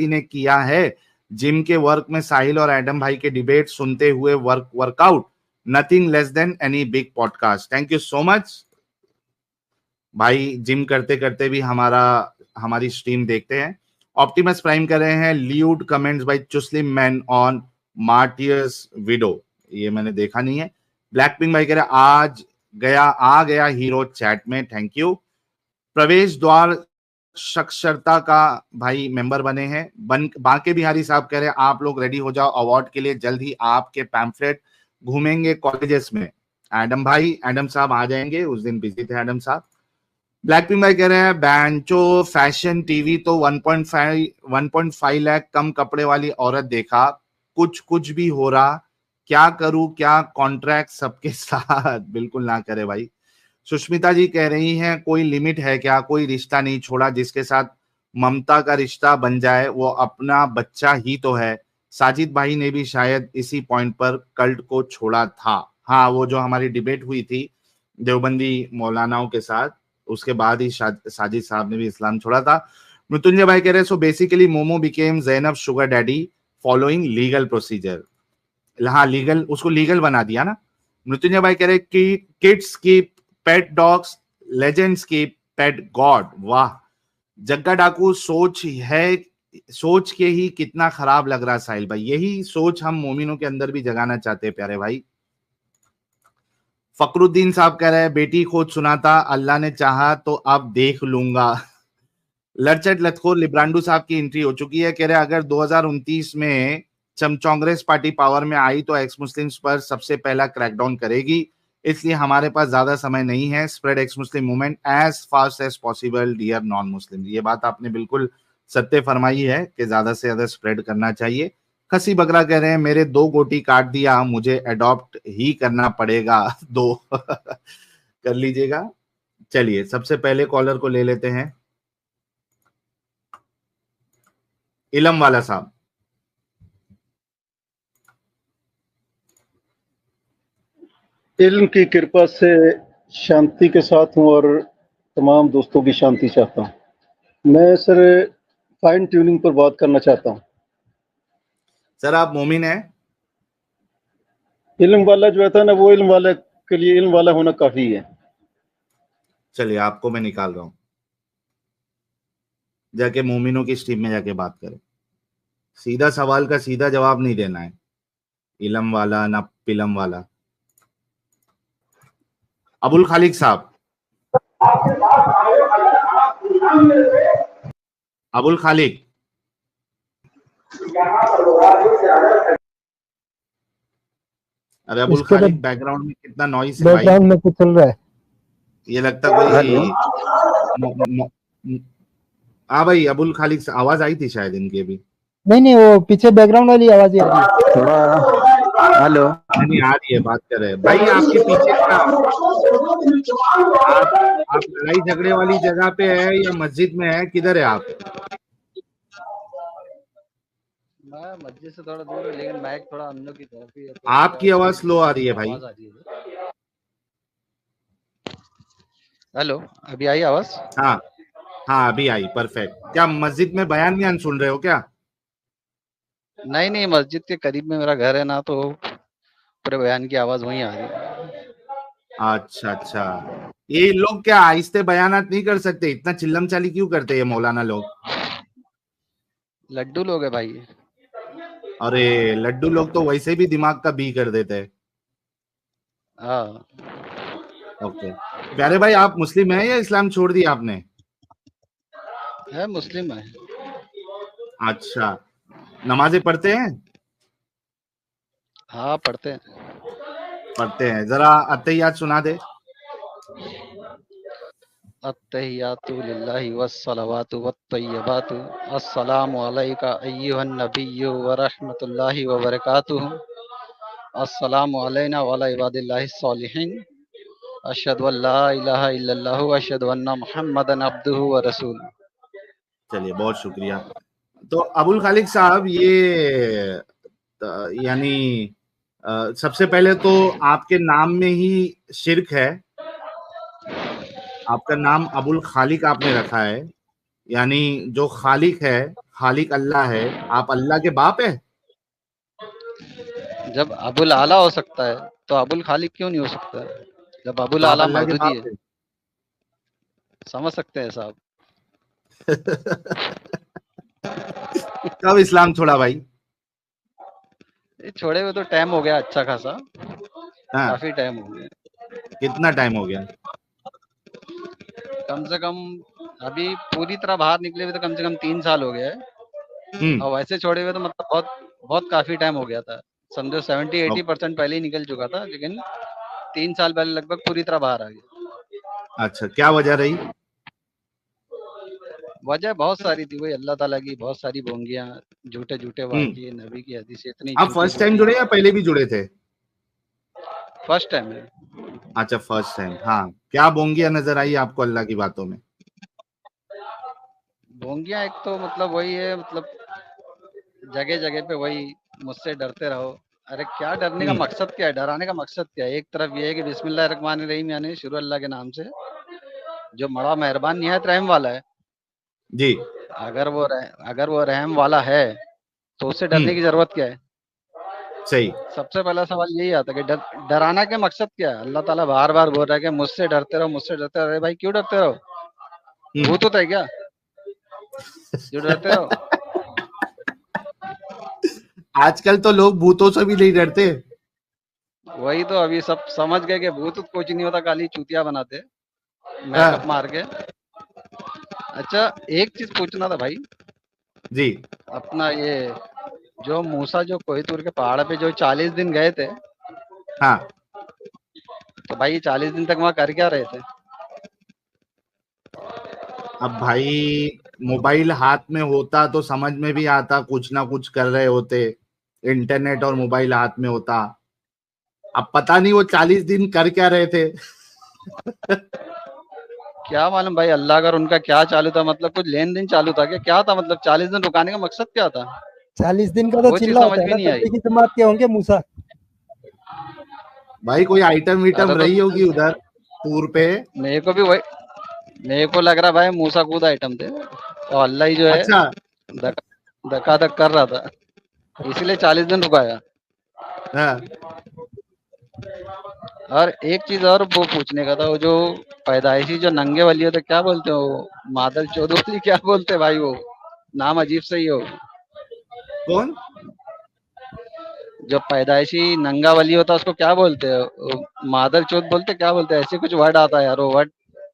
ने किया है जिम के वर्क में साहिल और एडम भाई के डिबेट सुनते हुए workout, nothing less than any big podcast. Thank you so much भाई, जिम करते करते भी हमारी स्ट्रीम देखते हैं। ऑप्टिमस प्राइम कर रहे हैं ल्यूड कमेंट्स बाय चुस्लिम मैन ऑन मार्टियर्स विडो, ये मैंने देखा नहीं है। ब्लैक पिंक भाई कह रहे आ गया हीरो चैट में, थैंक यू। प्रवेश द्वार साक्षरता का भाई मेंबर बने हैं। बांके बिहारी साहब कह रहे हैं आप लोग रेडी हो जाओ अवार्ड के लिए, जल्द ही आपके पैम्फलेट घूमेंगे कॉलेजेस में। एडम साहब आ जाएंगे, उस दिन बिजी थे एडम साहब। ब्लैक पिंक भाई कह रहे हैं बैंचो फैशन टीवी तो 1.5 लाख कम कपड़े वाली औरत देखा, कुछ भी हो रहा, क्या करूं, क्या कॉन्ट्रैक्ट सबके साथ। बिल्कुल ना करे भाई। सुष्मिता जी कह रही हैं कोई लिमिट है क्या, कोई रिश्ता नहीं छोड़ा जिसके साथ ममता का रिश्ता बन जाए, वो अपना बच्चा ही तो है। साजिद भाई ने भी शायद इसी पॉइंट पर कल्ट को छोड़ा था। हाँ, वो जो हमारी डिबेट हुई थी देवबंदी मौलानाओं के साथ, उसके बाद ही साजिद साहब ने भी इस्लाम छोड़ा था। मृत्युंजय भाई कह रहे हैं so basically momo became Zainab sugar daddy following legal procedure. हाँ, लीगल, उसको लीगल बना दिया ना। मृत्युंजय भाई कह रहे कि किड्स की पेट डॉग्स, लेजेंड्स की पेट गॉड। वाह जग्गा डाकू, सोच के ही कितना खराब लग रहा साहिल भाई। यही सोच हम मोमिनों के अंदर भी जगाना चाहते हैं प्यारे भाई। फकरुद्दीन साहब कह रहे हैं बेटी खोज सुनाता, अल्लाह ने चाहा तो अब देख लूंगा। लड़चट लतखोर लिब्रांडू साहब की एंट्री हो चुकी है, कह रहे अगर 2029 में कांग्रेस पार्टी पावर में आई तो एक्स मुस्लिम्स पर सबसे पहला क्रैकडाउन करेगी, इसलिए हमारे पास ज्यादा समय नहीं है। Spread ex Muslim movement as fast as possible dear non Muslim. ये बात आपने बिल्कुल सत्य फरमाई है कि ज्यादा से ज्यादा स्प्रेड करना चाहिए। खसी बकरा कह रहे हैं मेरे 2 गोटी काट दिया, मुझे अडॉप्ट ही करना पड़ेगा। 2 कर लीजिएगा। चलिए सबसे पहले कॉलर को ले लेते हैं, इलम वाला साहब। इल्म की कृपा से शांति के साथ हूँ और तमाम दोस्तों की शांति चाहता हूँ। मैं सर फाइन ट्यूनिंग पर बात करना चाहता हूँ। सर आप मोमिन हैं? इल्म वाला जो होता है ना, वो इल्म वाले के लिए इल्म वाला होना काफी है। चलिए आपको मैं निकाल रहा हूं, जाके मोमिनों की स्ट्रीम में जाके बात करें। सीधा सवाल का सीधा जवाब नहीं देना है, इलम वाला ना पिलम वाला। अबुल खालिक साहब, अबुल खालिक, अरे अबुल इसके तो खालिक बैकग्राउंड में कितना नॉइस है भाई, बैकग्राउंड में कुछ चल रहा है। ये लगता कोई हाँ भाई अबुल खालिक से आवाज आई थी शायद इनके भी। नहीं, वो पीछे बैकग्राउंड वाली आवाज ही आ रही है थोड़ा हेलो नहीं आ रही है, बात कर रहे हैं भाई। आपके पीछे क्या आप लड़ाई झगड़े वाली जगह पे है या मस्जिद में है, किधर है आप? मैं मस्जिद से थोड़ा दूर हूँ, लेकिन माइक थोड़ा हम लोग की तरफ ही है, तो आपकी आवाज स्लो आ रही है भाई। आवाज आ रही है। हेलो, अभी आई आवाज? हाँ हाँ अभी आई, परफेक्ट। क्या मस्जिद में बयान नहीं सुन रहे हो क्या? नहीं नहीं, मस्जिद के करीब में मेरा घर है ना, तो पूरे बयान की आवाज वहीं आ रही है। अच्छा अच्छा, ये लोग क्या आहिस्ते बयानात नहीं कर सकते? इतना चिल्लम चाली क्यों करते हैं ये मौलाना लोग? लड्डू लोग है भाई। अरे लड्डू लोग तो वैसे भी दिमाग का बी कर देते हैं। हाँ, ओके प्यारे भाई, आप मुस्लिम हैं या इस्लाम छोड़ दिया आपने? है मुस्लिम है। अच्छा, नमाजें पढ़ते हैं? हाँ पढ़ते हैं। पढ़ते हैं, जरा अत्तहियात सुना दे। अत्तहियातु लिल्लाहि वस्सलावातु वत्तय्यबातु अस्सलामु अलैका अय्युहन नबिय्यु व रहमतुल्लाहि व बरकातुहू अस्सलामु अलैना व अला इबादिल्लाहिस सालिहीन अशहदु अल्ला इलाहा इल्लल्लाहु व अशहदु अन्ना मुहम्मदन अब्दुहु व रसूलुहू। चलिए बहुत शुक्रिया। तो अबुल खालिक साहब, ये यानी सबसे पहले तो आपके नाम में ही शिर्क है। आपका नाम अबुल खालिक आपने रखा है, यानी जो खालिक है, खालिक अल्लाह है, आप अल्लाह के बाप है? जब अबुल आला हो सकता है तो अबुल खालिक क्यों नहीं हो सकता है? जब अबुल तो आप आला अल्लाह के मौजूद ही बाप है, है। समझ सकते हैं साहब। कब इस्लाम छोड़ा भाई? ये छोड़े हुए तो टाइम हो गया अच्छा खासा, हाँ, काफी टाइम हो गया। कितना टाइम हो गया? कम से कम अभी पूरी तरह बाहर निकले हुए तो कम से कम 3 साल हो गया है, और वैसे छोड़े हुए तो मतलब बहुत बहुत काफी टाइम हो गया था। समझो 70-80% पहले ही निकल चुका था, लेकिन 3 साल पहले लगभग पूरी तरह बाहर आ गया। अच्छा, क्या वजह रही? वजह बहुत सारी थी, वही अल्लाह ताला की बहुत सारी बोंगियां, झूठे झूठे वाक्य, नबी की हदीसें इतनी आप झूठी फर्स्ट टाइम झूठी। जुड़े या पहले भी जुड़े थे? फर्स्ट टाइम है। अच्छा फर्स्ट टाइम, हाँ। क्या बोंगिया नजर आई आपको अल्लाह की बातों में? बोंगियां एक तो मतलब वही है, मतलब जगह जगह पे वही, मुझसे डरते रहो। अरे क्या डरने का मकसद क्या है, डराने का मकसद क्या है? एक तरफ ये है कि बिस्मिल्लाह रहमान रहीम, यानी शुरू अल्लाह के नाम से, जो बड़ा मेहरबान निहायत रहम वाला है। जी। अगर वो रहम वाला है तो उससे डरने की जरूरत क्या है? सही। सबसे पहला सवाल यही आता है कि डराना के मकसद क्या है? अल्लाह ताला बार बार बोल रहा है कि मुझसे डरते रहो, मुझसे डरते रहो। अरे भाई क्यों डरते रहो? भूत होता है क्या जो डरते रहो? आजकल तो लोग भूतों से भी नहीं डरते। वही तो, अभी सब समझ गए कि भूत कुछ नहीं होता, खाली चूतिया बनाते मेकअप हाँ, मार के। अच्छा, एक चीज पूछना था भाई। जी। अपना ये जो मूसा जो कोहितूर के पहाड़ पे जो 40 दिन गए थे, हाँ, तो भाई ये 40 दिन तक वहां कर क्या रहे थे? अब भाई मोबाइल हाथ में होता तो समझ में भी आता, कुछ ना कुछ कर रहे होते। इंटरनेट और मोबाइल हाथ में होता। अब पता नहीं वो 40 दिन कर क्या रहे थे। क्या मालूम भाई, अल्लाह अगर उनका क्या चालू था, मतलब कुछ लेन देन चालू था क्या, क्या था मतलब 40 दिन रुकाने का मकसद क्या था? 40 दिन का तो वो चीज चिल्ला समझ होता है में ना, नहीं आई। तबलीगी जमात के होंगे मूसा। भाई कोई आइटम वीटम अरे तो रही होगी उधर टूर पे। मेरे को भी वही, मेरे को लग रहा भाई मूसा कूद आइटम थे, और अल्लाह ही जो है अच्छा। धक्का धक कर रहा था, इसलिए 40 दिन रुकाया। हाँ। और एक चीज और वो पूछने का था, वो जो पैदाइशी जो नंगे वाली होते क्या बोलते हो, मादल चौधरी क्या बोलते हैं भाई, वो नाम अजीब से ही हो, कौन? जो पैदाइशी नंगा वाली होता है उसको क्या बोलते हैं, मादल चौथ बोलते क्या बोलते हैं, ऐसे कुछ वर्ड आता है यार, वो वर्ड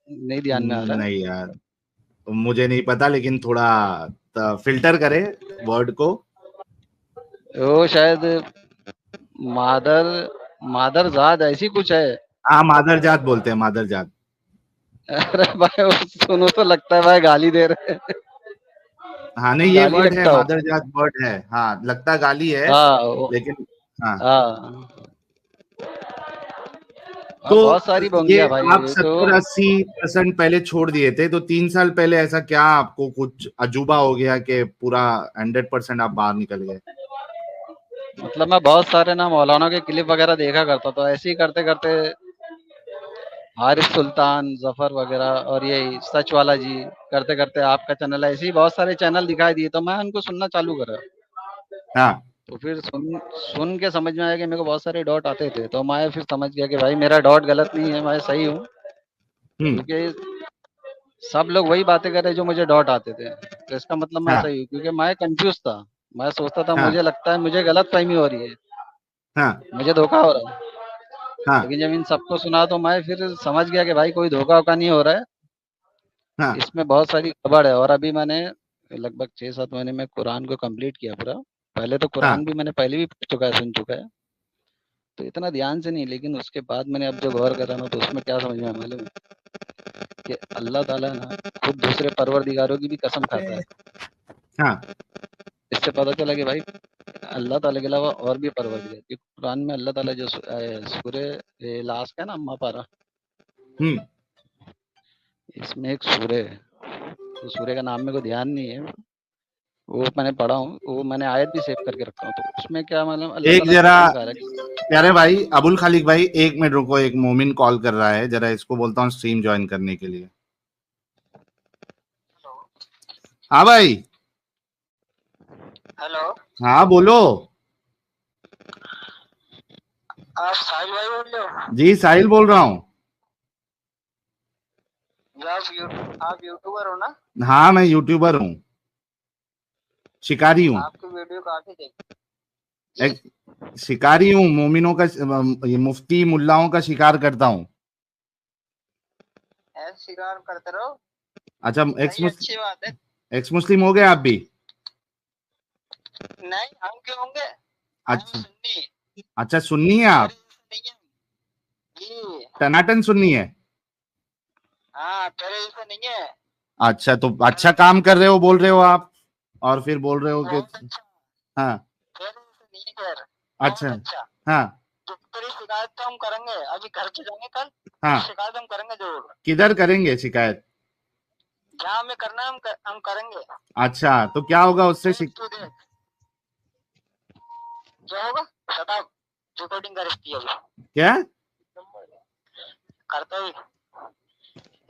नहीं ध्यान में आ रहा है। नहीं यार, मुझे नहीं पता, लेकिन थोड़ा फिल्टर करे वर्ड को। वो शायद मादर मादर जात ऐसी कुछ है। हाँ, मादरजात बोलते हैं, मादरजात। अरे भाई वो सुनो तो लगता है भाई गाली दे रहे हैं। हाँ नहीं, ये गाली वर्ड है, लगता हो। मादरजात वर्ड है, हाँ लगता गाली है, हाँ लेकिन हाँ। हाँ तो हाँ, बहुत सारी ये बोंगिया भाई आप ये तो। 70-80% पहले छोड़ दिए थे, तो 3 साल पहले ऐसा क्या आपको कुछ अजूबा हो गया कि पूरा 100% आप बाहर निकल गए? मतलब मैं बहुत सारे ना मौलाना के क्लिप वगैरह देखा करता था, ऐसे ही करते करते हारिस सुल्तान जफर वगैरह और ये सच वाला जी करते करते आपका चैनल, ऐसे ही बहुत सारे चैनल दिखाई दिए, तो मैं उनको सुनना चालू करा। हाँ। तो फिर सुन सुन के समझ में आया कि मेरे को बहुत सारे डॉट आते थे, तो मैं फिर समझ गया कि भाई मेरा डॉट गलत नहीं है, मैं सही हूँ। हम्म। क्योंकि सब लोग वही बातें कर रहे जो मुझे डॉट आते थे, तो इसका मतलब मैं हाँ। सही हूँ, क्योंकि मैं कंफ्यूज था। मैं सोचता था हाँ। मुझे लगता है मुझे गलत फहमी हो रही है, हाँ। मुझे धोखा हो रहा है। हाँ। लेकिन जब इन सबको सुना तो मैं फिर समझ गया कि भाई कोई धोखा वोखा नहीं हो रहा है, हाँ। इसमें बहुत सारी गड़बड़ है। और अभी मैंने लगभग 6-7 महीने में कुरान को कंप्लीट किया पूरा। पहले तो हाँ। कुरान भी मैंने पहले भी पढ़ चुका है, सुन चुका है, तो इतना ध्यान से नहीं, लेकिन उसके बाद मैंने अब जो गौर करा ना, तो उसमें क्या समझ में आया मालूम है? कि अल्लाह ताला ना खुद दूसरे परवरदिगारों की भी कसम खाता है। हाँ। इससे पता चला कि भाई अल्लाह ताला के अलावा और भी परवरदिगार, क्योंकि कुरान में अल्लाह ताला जो सूरे लास्ट का है ना, अम्मा पारा, हम्म। इसमें एक सूरे है, तो सूर्य का नाम मेरे को ध्यान नहीं है, वो मैंने पढ़ा हूँ, वो मैंने आयत भी सेव करके रखा हूँ, तो उसमें क्या मालूम अल्लाह एक ताला जरा, कसम खा रहा है कि प्यारे भाई अबुल खालिक भाई, 1 मिनट रुको, एक मोमिन कॉल कर रहा है, जरा इसको बोलता हूँ स्ट्रीम ज्वाइन करने के लिए। हाँ भाई। हेलो, हाँ बोलो। आप साहिल भाई बोल रहे हो? जी साहिल बोल रहा हूँ। जो आप यूट्यूबर हो ना? हाँ मैं यूट्यूबर हूँ, शिकारी हूँ। आपकी वीडियो काफी देखी। एक शिकारी हूँ, मोमिनों का, ये मुफ्ती मुल्लाओं का शिकार करता हूँ। ऐसे शिकार करते रहो, अच्छा, सही अच्छी बात है। एक्स मुस्लिम हो गए आप भी? नहीं, हम क्यों होंगे, हम अच्छा। सुन्नी। अच्छा, सुन्नी है आप? तेरे जैसे नहीं है जी। टनाटन सुन्नी है? हाँ, तेरे जैसे नहीं है। अच्छा, तो अच्छा काम कर रहे हो बोल रहे हो आप, और फिर बोल रहे हो कि बहुत अच्छा। हाँ। तेरे जैसे नहीं है खैर, अच्छा। बहुत अच्छा। हाँ। तो तेरी शिकायत तो हम करेंगे, अभी घर पे जाएंगे कल, हाँ। तो शिकायत हम करेंगे जरूर। किधर करेंगे शिकायत? जहाँ हमें करना है हम करेंगे। अच्छा, तो क्या होगा उससे तू देख क्या होगा, शताब रिकॉर्डिंग कर रही है अभी। क्या? करते ही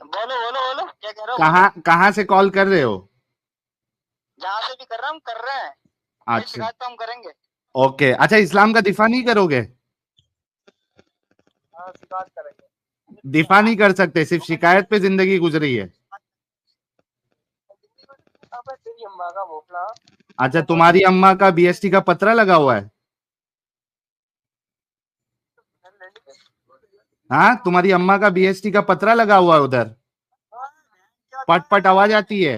बोलो बोलो बोलो, क्या कह रहे हो? कहाँ कहाँ से कॉल कर रहे हो? जहाँ से भी कर रहा हम कर रहे हैं, अच्छा। शिकायत तो हम करेंगे। ओके, अच्छा, इस्लाम का दिफा नहीं करोगे? हाँ, शिकायत करेंगे। दिफा नहीं कर सकते, सिर्फ शिकायत पे जिंदगी गुजरी है। अबे तेरी अम्मा का भोपला। अच्छा, तुम्हारी अम्मा का बीएसटी का पत्रा लगा हुआ है? हाँ, तुम्हारी अम्मा का बीएसटी का पत्रा लगा हुआ है उधर, पट पट आवाज आती है।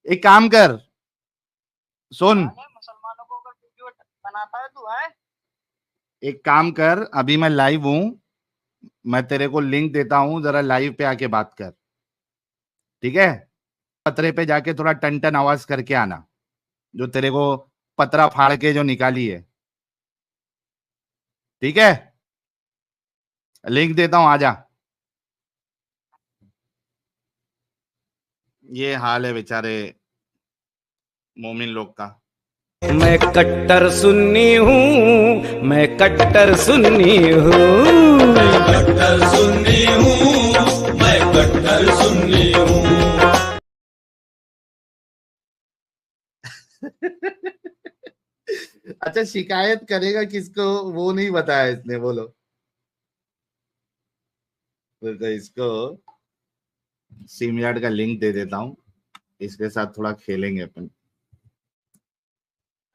एक काम कर, सुन, मुसलमानों को अगर वीडियो बनाता है तू है। एक काम कर, अभी मैं लाइव हूं, मैं तेरे को लिंक देता हूं, जरा लाइव पे आके बात कर, ठीक है? पतरे पे जाके थोड़ा टन टन आवाज करके आना, जो तेरे को पतरा फाड़ के जो निकाली है, ठीक है? लिंक देता हूं, आजा। ये हाल है बेचारे मोमिन लोग का। मैं कट्टर सुन्नी हूँ, मैं कट्टर सुन्नी हूँ, मैं कट्टर सुन्नी हूँ, मैं कट्टर सुन्नी हूँ। अच्छा, शिकायत करेगा किसको वो नहीं बताया इसने, बोलो। तो इसको सिम यार्ड का लिंक दे देता हूँ, इसके साथ थोड़ा खेलेंगे अपन।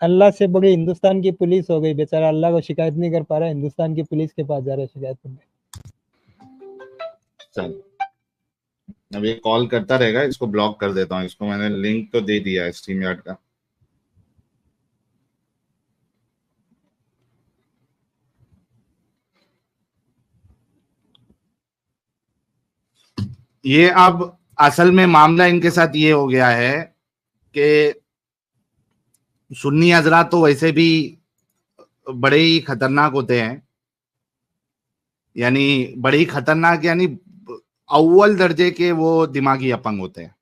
अल्लाह से बड़ी हिंदुस्तान की पुलिस हो गई, बेचारा अल्लाह को शिकायत नहीं कर पा रहा, हिंदुस्तान की पुलिस के पास जा रहा है शिकायत करने। चल, अब ये कॉल करता रहेगा, इसको ब्लॉक कर देता हूँ। इसको मैंने लिंक तो दे दिया है स्ट्रीम यार्ड का। ये अब असल में मामला इनके साथ ये हो गया है कि सुन्नी हजरात तो वैसे भी बड़े ही खतरनाक होते हैं, यानी बड़े ही खतरनाक, यानी अव्वल दर्जे के वो दिमागी अपंग होते हैं,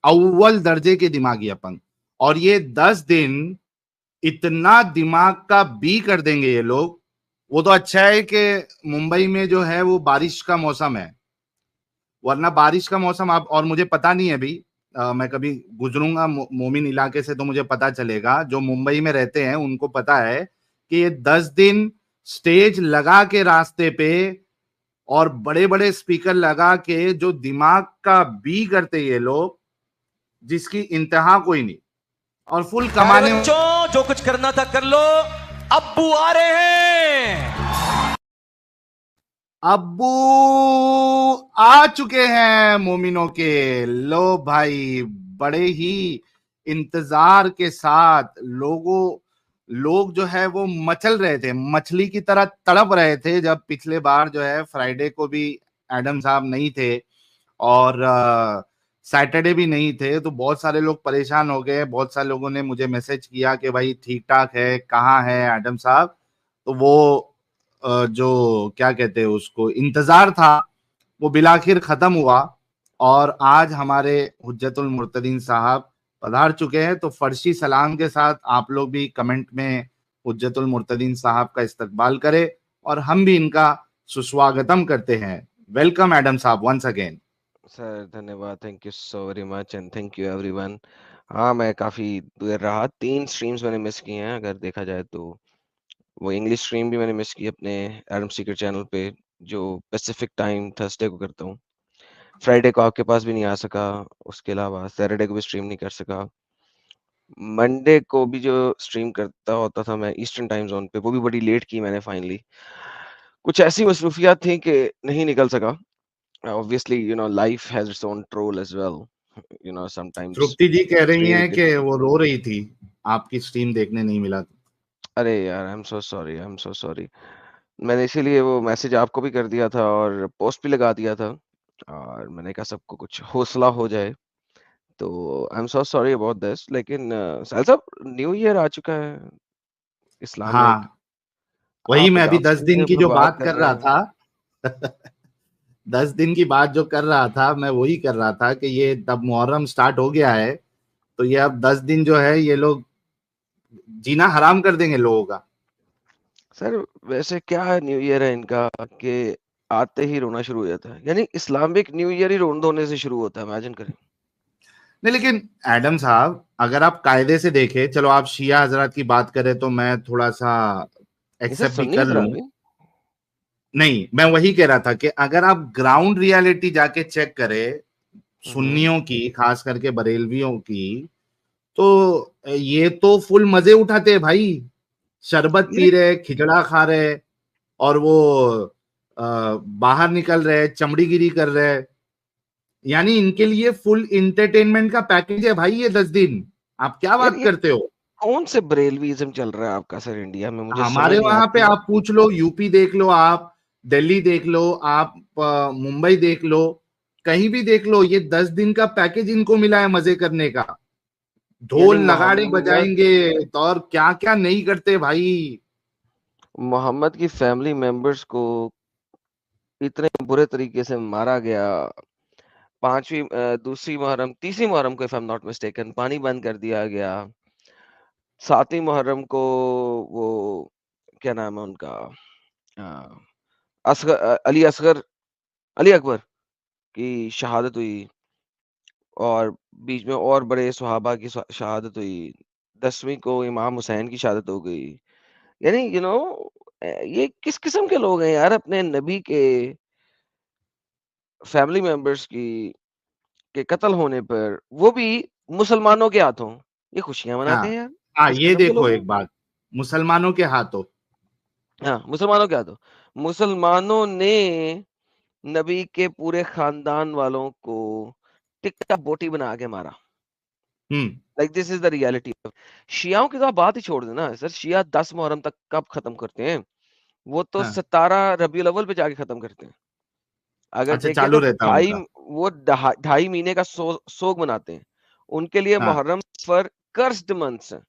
अव्वल दर्जे के दिमागी अपंग। और ये 10 दिन इतना दिमाग का बी कर देंगे ये लोग। वो तो अच्छा है कि मुंबई में जो है वो बारिश का मौसम है, वरना बारिश का मौसम आप, और मुझे पता नहीं है अभी, मैं कभी गुजरूंगा मोमिन इलाके से तो मुझे पता चलेगा। जो मुंबई में रहते हैं उनको पता है कि ये 10 दिन स्टेज लगा के रास्ते पे और बड़े बड़े स्पीकर लगा के जो दिमाग का बी करते ये लोग, जिसकी इंतहा कोई नहीं, और फुल कमाने। बच्चों, जो कुछ करना था कर लो, अब्बू आ रहे हैं, अब्बू आ चुके हैं मोमिनों के। लो भाई, बड़े ही इंतजार के साथ लोग जो है वो मचल रहे थे, मछली की तरह तड़प रहे थे जब पिछले बार जो है फ्राइडे को भी एडम साहब नहीं थे और सैटरडे भी नहीं थे, तो बहुत सारे लोग परेशान हो गए। बहुत सारे लोगों ने मुझे मैसेज किया कि भाई ठीक ठाक है, कहाँ है एडम साहब। तो वो जो क्या कहते हैं उसको, इंतजार था, वो बिलाखिर खत्म हुआ और आज हमारे हुज्जतुल मुर्तदीन साहब पधार चुके हैं। तो फर्शी सलाम के साथ आप लोग भी कमेंट में हुज्जतुल मुर्तदीन साहब का इस्तकबाल करें और हम भी इनका सुस्वागतम करते हैं। वेलकम एडम साहब वंस अगेन। सर धन्यवाद, thank you so very much and thank you everyone. हाँ, मैं काफ़ी देर रहा, 3 स्ट्रीम्स मैंने मिस की हैं अगर देखा जाए तो। वो इंग्लिश स्ट्रीम भी मैंने मिस की अपने एडम सीक्रेट चैनल पे, जो पैसिफिक टाइम थर्सडे को करता हूँ। फ्राइडे को आपके पास भी नहीं आ सका, उसके अलावा सैटरडे को भी स्ट्रीम नहीं कर सका। मंडे को भी जो स्ट्रीम करता होता था मैं ईस्टर्न टाइम जोन पे, वो भी बड़ी लेट की मैंने फाइनली। कुछ ऐसी मसरूफियात थी कि नहीं निकल सका। Obviously, life has its own troll as well. Sometimes तृप्ति जी कह रही stream हैं कि वो रो रही थी आपकी स्ट्रीम देखने नहीं मिला। अरे यार, आई एम सो सॉरी। मैंने इसीलिए वो मैसेज आपको भी कर दिया था और पोस्ट भी लगा दिया था और मैंने कहा सबको कुछ हौसला हो जाए। तो I am so sorry about this. लेकिन साहिल साहब, न्यू ईयर आ चुका है इस्लामिक। हाँ, वही आप मैं अभी 10 अडॉप्शन दिन के की ऊपर जो बात बात कर कर रहे रहा हैं। था 10 दिन की बात जो कर रहा था, मैं वही कर रहा था कि ये तब मुहर्रम स्टार्ट हो गया है, तो ये अब 10 दिन जो है ये लोग जीना हराम कर देंगे लोगों का। सर वैसे क्या न्यू ईयर है इनका कि आते ही रोना शुरू हो जाता है, यानी इस्लामिक न्यू ईयर ही रोन धोने से शुरू होता है, इमेजिन करें। नहीं, लेकिन एडम साहब अगर आप कायदे से देखें, चलो आप शिया हजरात की बात करें तो मैं थोड़ा सा नहीं सर, एक्सेप्ट भी सुन्नी कर हजरात लूं। भी। नहीं, मैं वही कह रहा था कि अगर आप ग्राउंड रियलिटी जाके चेक करें हम्म। सुन्नियों की, खास करके बरेलवियों की, तो ये तो फुल मजे उठाते हैं भाई। शरबत ये पी रहे, खिचड़ा खा रहे और वो बाहर निकल रहे, चमड़ीगिरी कर रहे। यानी इनके लिए फुल इंटरटेनमेंट का पैकेज है भाई ये 10 दिन। आप क्या यार बात ये करते हो? कौन से बरेलवीइज्म चल रहा है आपका सर इंडिया में, मुझे समझ हमारे नहीं वहां पे आती। आप पूछ लो, यूपी देख लो, आप दिल्ली देख लो, आप मुंबई देख लो, कहीं भी देख लो, ये 10 दिन का पैकेज इनको मिला है मजे करने का। यानी ढोल नगाड़े बजाएंगे तो और क्या क्या नहीं करते भाई। मोहम्मद की फैमिली मेंबर्स को इतने बुरे तरीके से मारा गया, दूसरी मुहर्रम, तीसरी मुहर्रम को if I am not mistaken पानी बंद कर दिया गया। 7वीं मुहर्रम को वो क्या नाम है उनका, अली अकबर की शहादत हुई और बीच में और बड़े सहाबा की शहादत हुई। 10वीं को इमाम हुसैन की शहादत हो गई। यानी ये किस किस्म के लोग हैं यार, अपने नबी के फैमिली मेंबर्स के कत्ल होने पर, वो भी मुसलमानों के हाथों, ये खुशियां मनाते हाँ हैं यार। हाँ, किस ये किस्म के देखो लोग हैं? एक बात, मुसलमानों के हाथों। हाँ, मुसलमानों के हाथों। मुसलमानों ने नबी के पूरे खानदान वालों को टिक्का बोटी बना के मारा। Like this is the reality. शियाओं की तो आप बात ही छोड़ देना सर, शिया 10 मुहर्रम तक कब खत्म करते हैं? वो तो हाँ, 17 रबीउल अव्वल पे जाके खत्म करते हैं। अगर अच्छा, देखें तो चालू रहता है उनका। वो ढाई महीने का सोग मनाते हैं। उनके लिए हाँ, मुहर्रम सफर कर्स्ड मंथ्स है।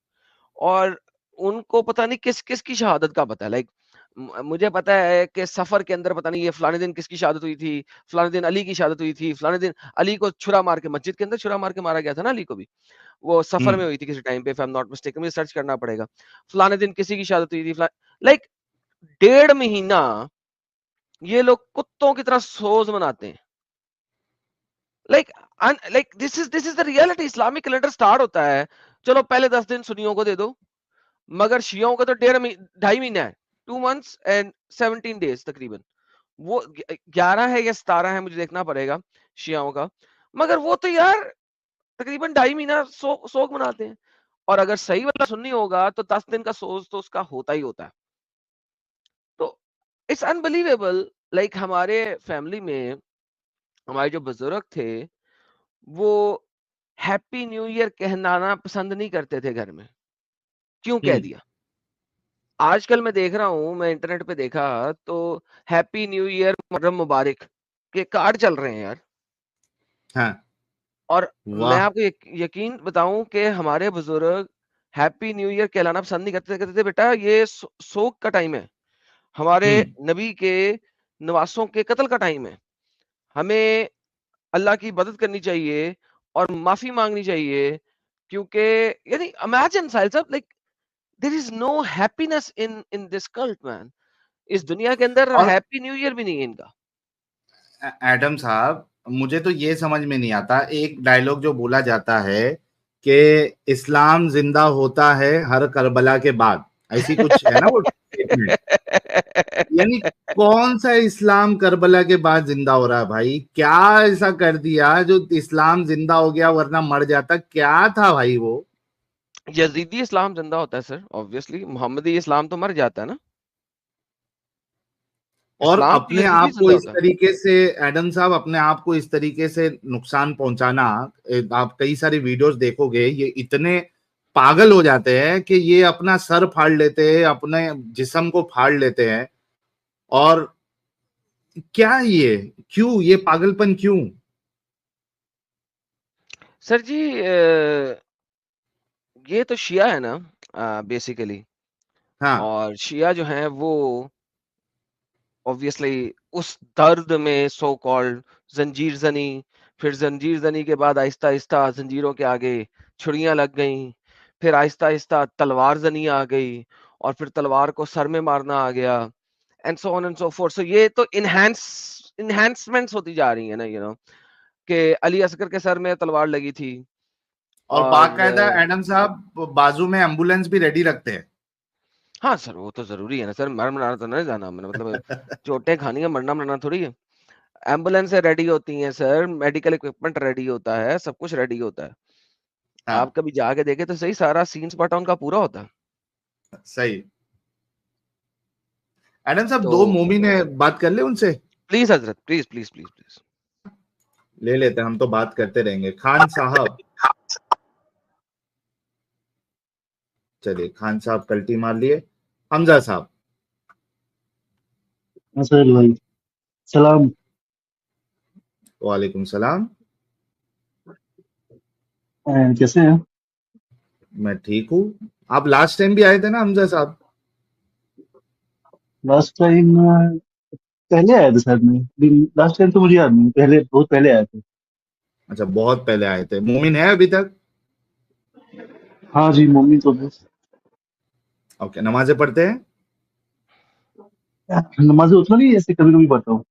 और उनको पता नहीं किस किस की शहादत का पता है। लाइक मुझे पता है कि सफर के अंदर पता नहीं ये फलाने दिन किसकी शहादत हुई थी, फलाने दिन अली की शहादत हुई थी, फलाने दिन अली को छुरा मार के मस्जिद के अंदर छुरा मार के मारा गया था ना, अली को भी वो सफर में हुई थी किसी टाइम पे, if I am not mistaken, मुझे सर्च करना पड़ेगा। फलाने दिन किसी की शहादत हुई थी, लाइक 1.5 महीना ये लोग कुत्तों की तरह सोज मनाते हैं। Like this is the reality. Islamic calendar start होता है, चलो पहले 10 दिन सुन्नियों को दे दो, मगर शियाओं का तो 2.5 महीना है, 2 months and 17 days तकरीबन। वो 11 है या 17 है, मुझे देखना पड़ेगा शियाओं का। मगर वो तो यार तकरीबन 2.5 महीना सोग मनाते हैं। और अगर सही वाला सुन्नी होगा तो 10 दिन का सोज तो उसका होता ही होता है। तो इट्स अनबिलीवेबल। लाइक हमारे फैमिली में हमारे जो बुजुर्ग थे, वो हैप्पी न्यू ईयर कहना पसंद नहीं करते थे घर में। क्यों कह दिया? आजकल मैं देख रहा हूँ, मैं इंटरनेट पे देखा तो हैप्पी न्यू ईयर, मुहर्रम मुबारक के कार्ड चल रहे हैं यार। हाँ, और मैं वाह, आपको यकीन बताऊं कि हमारे बुजुर्ग हैप्पी न्यू ईयर कहलाना पसंद नहीं करते। कहते थे बेटा ये सोग का टाइम है, हमारे नबी के नवासों के कत्ल का टाइम है, हमें अल्लाह की मदद करनी चाहिए और माफी मांगनी चाहिए। क्योंकि यानी इमेजिन साहिल साहब, like there is no happiness in this cult man. इस दुनिया के अंदर और हैप्पी न्यू ईयर भी नहीं है इनका। एडम साहब, मुझे तो ये समझ में नहीं आता, एक डायलॉग जो बोला जाता है कि इस्लाम जिंदा होता है हर करबला के बाद, ऐसी कुछ है ना वो स्टेटमेंट। यानी कौन सा इस्लाम करबला के बाद जिंदा हो रहा है भाई? क्या ऐसा कर दिया जो इस्लाम जिंदा हो गया, वरना मर जाता? क्या था भाई वो? यजीदी इस्लाम जिंदा होता है सर, ऑब्वियसली। मोहम्मदी इस्लाम तो मर जाता है ना। और इस्लाम तो अपने यजीदी आप को जिंदा इस होता है। तरीके से, एडम साहब, अपने आप को इस तरीके से नुकसान पहुंचाना, आप कई सारी वीडियोस देखोगे, ये इतने पागल हो जाते हैं कि ये अपना सर फाड़ लेते हैं, अपने जिस्म को फाड़ लेते हैं। और क्या क्यों ये पागलपन क्यों? सर जी ये तो शिया है ना बेसिकली। हाँ, और शिया जो है वो ऑब्वियसली उस दर्द में सो कॉल्ड जंजीर जनी, फिर जंजीर जनी के बाद आहिस्ता आहिस्ता जंजीरों के आगे छुरियां लग गईं, फिर आहिस्ता आहिस्ता तलवार जनी आ गई, और फिर तलवार को सर में मारना आ गया, and so on and so forth. So ये तो इनहैंसमेंट्स होती जा रही है ना, कि अली असगर के सर में तलवार लगी थी। और और बाकायदा एडम साहब बाजू में एम्बुलेंस भी रेडी रखते हैं। हाँ सर, वो तो जरूरी है ना सर, मर मराना तो नहीं जाना मैंने, मतलब चोटें खानी है, मरना मरना थोड़ी है। एम्बुलेंस रेडी होती हैं सर, मेडिकल इक्विपमेंट रेडी होता है, सब कुछ रेडी होता है। आप हाँ, कभी जाके देखे तो सही, सारा सीन स्पॉट उनका पूरा होता है। सही। एडम साहब, तो 2 मोमिन है, बात कर ले उनसे। Please Hazrat, please please please please. ले लेते हैं, हम तो बात करते रहेंगे। खान साहब, चलिए, खान साहब कल्टी मार लिए। हमजा साहब, सर भाई, सलाम। वालेकुम सलाम। कैसे हैं? मैं ठीक हूँ। आप लास्ट टाइम भी आए थे ना हमजा साहब? लास्ट टाइम पहले आया था शायद मैं। लास्ट टाइम तो मुझे याद नहीं, पहले बहुत पहले आया था। अच्छा, बहुत पहले आए थे। मोमिन है अभी तक? हाँ जी, मम्मी तो है। ओके, नमाजें पढ़ते हैं? नमाज़ें उतना नहीं, ऐसे कभी-कभी पढ़ता हूँ।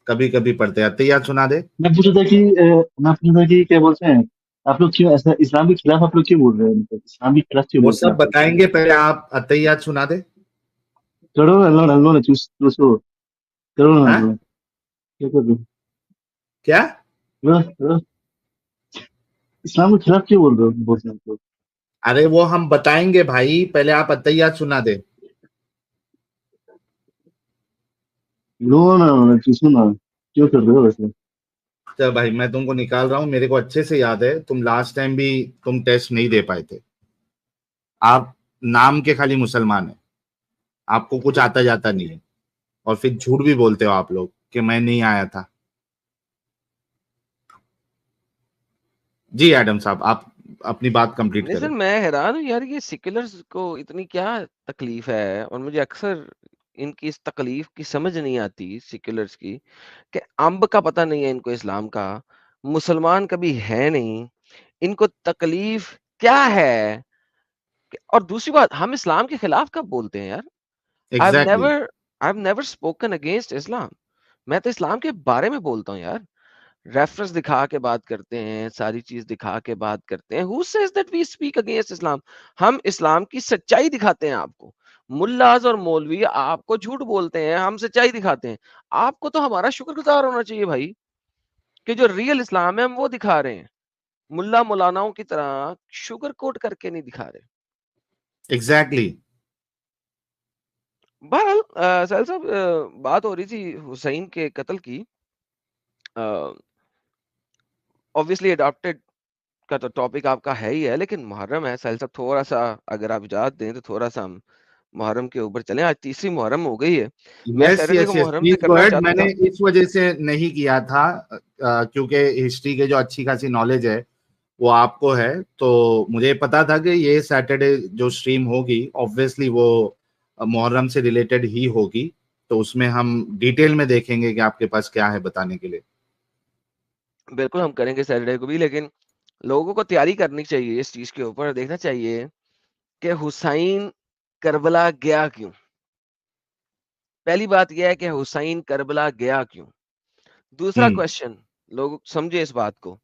कभी कभी पढ़ते हैं। अत्तहियात सुना दे। मैं पूछ रहा था कि क्या बोलते हैं, आप लोग क्यों ऐसा इस्लाम के खिलाफ आप लोग क्यों बोल रहे हैं? मतलब इस्लाम के खिलाफ क्यों वो बोलते हैं सब आप लोग? बताएंगे, पहले आप अत्तहियात सुना दे। करो ना, लो ना, चूसो, करो ना, हाँ, लो। क्या कर रहे हो? क्या? लो। इस्लाम के खिलाफ क्यों बोलते हैं आप लोग? अरे वो हम बताएंगे भाई, पहले आप अत्तहियात सुना दे। लो ना, चूसो ना, क्यों कर रहे हो वैसे? चल भाई, मैं तुमको निकाल रहा हूँ। मेरे को अच्छे से याद है, तुम लास्ट टाइम भी तुम टेस्ट नहीं दे पाए थे। आप नाम के खाली मुसलमान है, आपको कुछ आता जाता नहीं है, और फिर झूठ भी बोलते हो आप लोग कि मैं नहीं आया था। जी एडम साहब, आप अपनी बात कंप्लीट नहीं सर, करें। मैं हैरान हूँ यार, ये सेक्युलर्स को इतनी क्या तकलीफ है, और मुझे अक्सर इनकी इस तकलीफ की समझ नहीं आती सेक्युलर्स की, कि अंब का पता नहीं है इनको इस्लाम का, मुसलमान कभी है नहीं, इनको तकलीफ क्या है? और दूसरी बात, हम इस्लाम के खिलाफ कब बोलते हैं यार? Exactly. I have never spoken against इस्लाम। मैं तो इस्लाम के बारे में बोलता हूँ यार। रेफरेंस दिखा के बात करते हैं, सारी चीज दिखा के बात करते हैं। Who says that we speak against Islam? हम इस्लाम की सच्चाई दिखाते हैं आपको। मुल्लाज और मौलवी आपको झूठ बोलते हैं, हम सच्चाई दिखाते हैं। आपको तो हमारा शुक्रगुजार होना चाहिए भाई, कि जो रियल इस्लाम है हम वो दिखा रहे हैं। मुल्ला मौलानाओं की तरह शुगर कोट करके नहीं दिखा रहे। एग्जैक्टली। बहरहाल साहिल साहब, बात हो रही थी हुसैन के कत्ल की। ऑब्वियसली अडॉप्टेड का तो टॉपिक आपका है ही है, लेकिन मुहर्रम है साहिल साहब, थोड़ा-सा अगर आप इजाज़त दें तो थोड़ा-सा हम मुहर्रम के ऊपर चलें। आज तीसरी मुहर्रम हो गई है। मैं यस सैटरडे यस को यस, मुहर्रम पे प्लीज गो करना अहेड। चाहता मैंने था। इस वजह से नहीं किया था, क्योंकि हिस्ट्री के जो अच्छी खासी नॉलेज है वो आपको है, तो मुझे पता था कि ये सैटरडे जो स्ट्रीम होगी ऑब्वियसली वो मुहर्रम से रिलेटेड ही होगी, तो उसमें हम डिटेल में देखेंगे कि आपके पास क्या है बताने के लिए। बिल्कुल हम करेंगे सैटरडे को भी, लेकिन लोगों को तैयारी करनी चाहिए इस चीज़ के ऊपर, देखना चाहिए कि हुसैन करबला गया क्यों? पहली बात ये है कि हुसैन करबला गया क्यों? दूसरा हम्म। क्वेश्चन, लोग समझे इस बात को,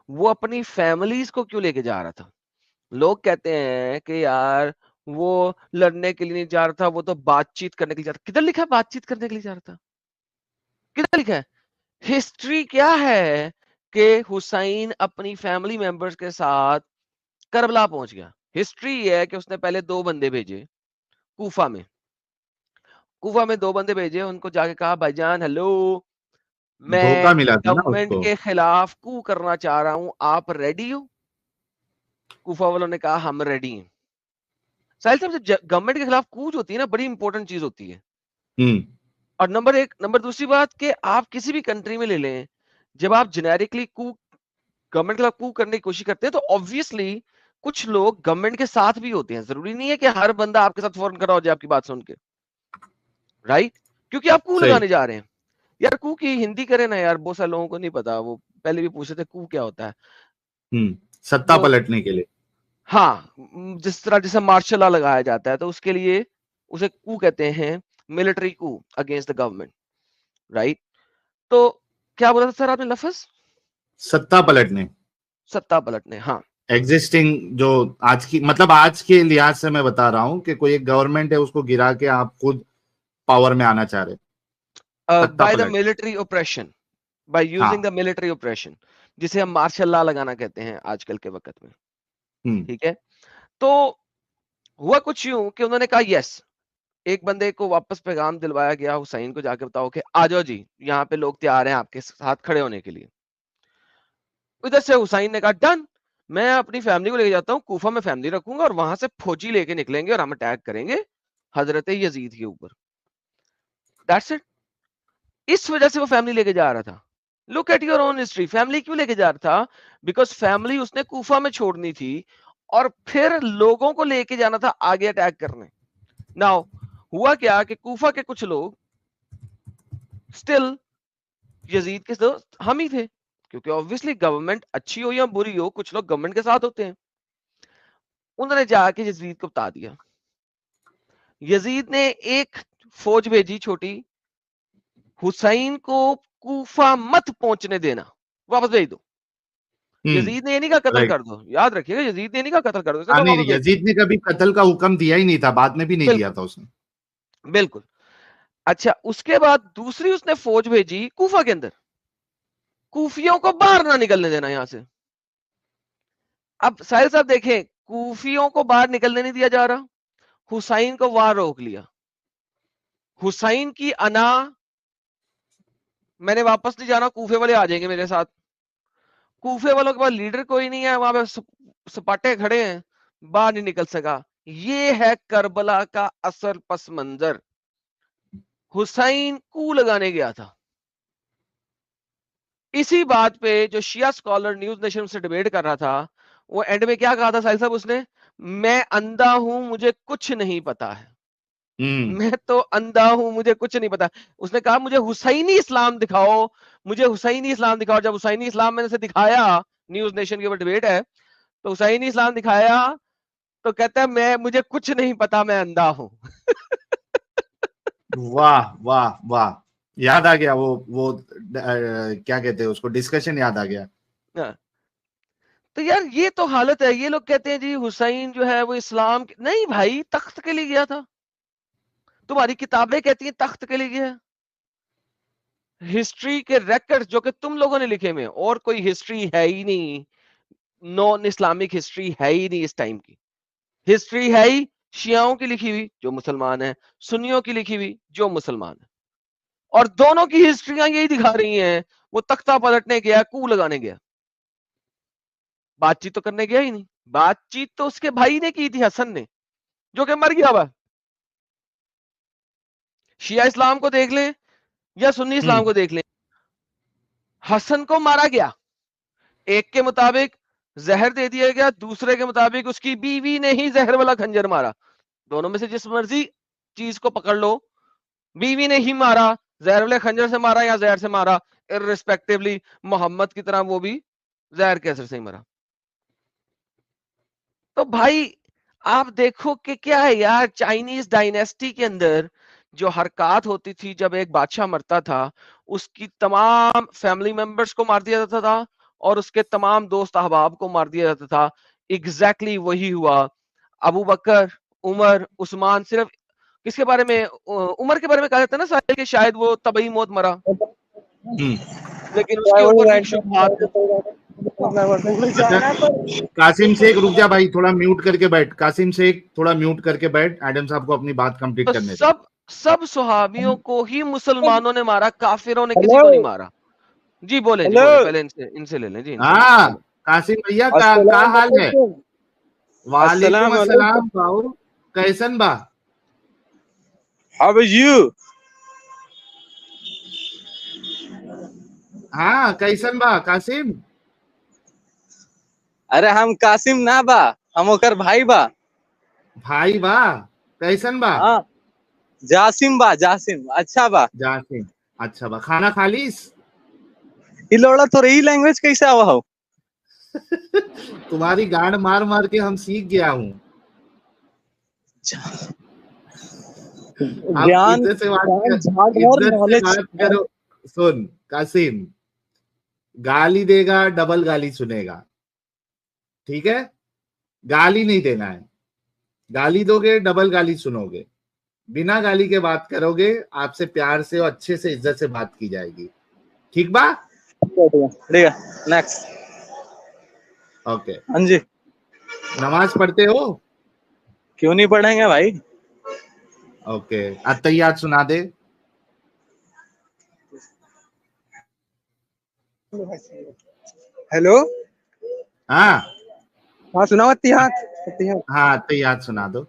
वो अपनी फैमिलीज़ को क्यों लेके जा रहा था? लोग कहते हैं कि यार वो लड़ने के लिए नहीं जा रहा था, वो तो बातचीत करने के लिए जा रहा था। किधर लिखा है बातचीत करने के लिए जा रहा था? किधर लिखा है? हिस्ट्री क्या है कि हुसैन अपनी फैमिली मेंबर्स के साथ करबला पहुंच गया? हिस्ट्री ये है कि उसने पहले 2 बंदे भेजे कूफा में। कूफा में 2 बंदे भेजे, उनको जाके कहा भाईजान हेलो, धोखा मैं मिला था ना गवर्नमेंट उसको। के खिलाफ कू करना चाह रहा हूं, आप रेडी हो? कूफा वालों ने कहा हम रेडी हैं। साहिल साहब, जब गवर्नमेंट के खिलाफ कूच होती है ना, बड़ी इंपॉर्टेंट चीज होती है। हम्म। और नंबर एक, नंबर दूसरी बात कि आप किसी भी कंट्री में ले लें, जब आप जेनेरिकली कू गवर्नमेंट के खिलाफ कू करने की कोशिश करते हैं, तो ऑब्वियसली कुछ लोग गवर्नमेंट के साथ भी होते हैं। जरूरी नहीं है कि हर बंदा आपके साथ फौरन खड़ा हो जाए आपकी बात सुन के, राइट? क्योंकि आप कू सही। लगाने जा रहे हैं। यार कू की हिंदी करें ना यार, बहुत सारे लोगों को नहीं पता, वो पहले भी पूछते थे कू क्या होता है। सत्ता वो पलटने के लिए। हाँ, जिस तरह जैसे मार्शल लॉ लगाया जाता है, तो उसके लिए उसे कू कहते हैं, military Koo against the government, right? तो क्या बोला था सर आपने लफ्ज? सत्ता पलटने, सत्ता पलटने, हाँ। एग्जिस्टिंग जो आज की, मतलब आज के लिहाज से मैं बता रहा हूं कि कोई एक गवर्नमेंट है उसको गिरा के आप खुद पावर में आना चाह रहे। सत्ता बाय द पलट। मिलिट्री ऑपरेशन, बाय यूजिंग हाँ। द मिलिट्री ऑपरेशन, जिसे हम मार्शल लॉ लगाना कहते हैं आजकल के वक्त में, हम्म। ठीक है? तो हुआ कुछ यूं कि उन्होंने कहा यस, एक बंदे को वापस पैगाम दिलवाया गया हुसैन को, जाके बताओ कि आ जाओ जी, यहाँ पे लोग तैयार हैं आपके साथ खड़े होने के लिए। उधर से हुसैन ने कहा डन, मैं अपनी फैमिली को लेके जाता हूँ, कूफा में फैमिली रखूंगा और वहां से फौजी लेके निकलेंगे और हम अटैक करेंगे हजरत यजीद के ऊपर। That's it. इस वजह से वो फैमिली लेके जा रहा था। Look at your own history, family क्यों लेके जा रहा था? बिकॉज फैमिली उसने कूफा में छोड़नी थी और फिर लोगों को लेके जाना था आगे अटैक करने। नाउ हुआ क्या कि कूफा के कुछ लोग स्टिल यजीद के दोस्त हम ही थे, क्योंकि ऑब्वियसली गवर्नमेंट अच्छी हो या बुरी हो, कुछ लोग गवर्नमेंट के साथ होते हैं। उन्होंने जाके यजीद को बता दिया। यजीद ने एक फौज भेजी छोटी, हुसैन को कूफा मत पहुंचने देना, वापस भेज दो। यजीद ने ये नहीं कहा कत्ल राइट। कर दो, याद रखिएगा, यजीद ने नहीं कहा कत्ल कर दो, उसने हाँ कहा नहीं, वापस भेज दो। यजीद ने कभी कत्ल का हुक्म दिया ही नहीं था, बाद में भी नहीं दिया था उसने। बिल्कुल। अच्छा, उसके बाद दूसरी उसने फौज भेजी कूफा के अंदर, कूफियों को बाहर ना निकलने देना यहां से। अब साहिल साहब देखें, कूफियों को बाहर निकलने नहीं दिया जा रहा, हुसैन को वहां रोक लिया। हुसैन की अना, मैंने वापस नहीं जाना, कूफे वाले आ जाएंगे मेरे साथ। कूफे वालों के पास लीडर कोई नहीं है, वहां पे सपाटे खड़े हैं, बाहर नहीं निकल सका। ये है करबला का असल पस मंजर। हुसैन कू लगाने गया था। इसी बात पे जो शिया स्कॉलर न्यूज नेशन से डिबेट कर रहा था, वो एंड में क्या कहा था साहिल साहब उसने, मैं अंधा हूं, मुझे कुछ नहीं पता है। मैं तो अंधा हूं, मुझे कुछ नहीं पता। उसने कहा मुझे हुसैनी इस्लाम दिखाओ, मुझे हुसैनी इस्लाम दिखाओ। जब हुसैनी इस्लाम मैंने से दिखाया, न्यूज नेशन के ऊपर डिबेट है, तो हुसैनी इस्लाम दिखाया तो कहता है मैं, मुझे कुछ नहीं पता, मैं अंधा हूं। वाह वाह वाह, याद आ गया वो क्या कहते हैं उसको, डिस्कशन याद आ गया। तो यार ये तो हालत है। ये लोग कहते हैं जी हुसैन जो है वो इस्लाम नहीं भाई, तख्त के लिए गया था। तुम्हारी किताबें कहती हैं तख्त के लिए गया। हिस्ट्री के रिकॉर्ड्स जो कि तुम लोगों ने लिखे में, और कोई हिस्ट्री है ही नहीं, नॉन इस्लामिक हिस्ट्री है ही नहीं इस टाइम की। हिस्ट्री है ही शियाओं की लिखी हुई जो मुसलमान है, सुन्नियों की लिखी हुई जो मुसलमान है, और दोनों की हिस्ट्रियां यही दिखा रही हैं, वो तख्ता पलटने गया, कू लगाने गया, बातचीत तो करने गया ही नहीं। बातचीत तो उसके भाई ने की थी, हसन ने, जो कि मर गया हुआ। शिया इस्लाम को देख लें या सुन्नी इस्लाम को देख लें, हसन को मारा गया, एक के मुताबिक जहर दे दिया गया, दूसरे के मुताबिक उसकी बीवी ने ही जहर वाला खंजर मारा। दोनों में से जिस मर्जी चीज को पकड़ लो, बीवी ने ही मारा, जहर वाले खंजर से मारा या जहर से मारा, इररिस्पेक्टिवली मोहम्मद की तरह वो भी जहर के असर से ही मरा। तो भाई आप देखो कि क्या है यार, चाइनीज डायनेस्टी के अंदर जो हरकत होती थी, जब एक बादशाह मरता था उसकी तमाम फैमिली मेंबर्स को मार दिया जाता था और उसके तमाम दोस्त अहबाब को मार दिया जाता था। एग्जैक्टली वही हुआ। अबू बकर, उमर, उस्मान, सिर्फ किसके बारे में, उमर के बारे में कहा जाता है ना साहिल कि शायद वो तबई मौत मरा, लेकिन उसके ऊपर भी शुबहात। कासिम शेख रुक जा भाई, थोड़ा म्यूट करके बैठ। कासिम शेख थोड़ा म्यूट करके बैठ, एडम साहब को अपनी बात कंप्लीट करने दे। सब सुहाबियों को ही मुसलमानों ने मारा, काफिरों ने किसी को नहीं मारा। जी बोले, जी बोले, पहले इनसे ले लें जी। हाँ कासिम भैया का हाल है? वालेकुम अस्सलाम बाऊ, कैसन बा? How are you? हाँ कैसन बा कासिम? अरे हम कासिम ना बा, हम ओकर भाई बा। भाई बा, कैसन बा? हाँ जासिम बा, जासिम अच्छा बा। जासिम अच्छा बा। खाना खा लीस? ये लोड़ा तो रही लैंग्वेज कैसे आवा हो? तुम्हारी गांड मार मार के हम सीख गया हूँ। इज्जत से बात करो। सुन कासिम, गाली देगा डबल गाली सुनेगा, ठीक है? गाली नहीं देना है, गाली दोगे डबल गाली सुनोगे। बिना गाली के बात करोगे, आपसे प्यार से और अच्छे से इज्जत से बात की जाएगी, ठीक बा? नेक्स्ट। ओके। हाँ जी। नमाज पढ़ते हो? क्यों नहीं पढ़ेंगे भाई? ओके, अत्तहियात सुना दे। हेलो। हाँ सुनाओ अत्तहियात। हाँ अत्तहियात सुना दो।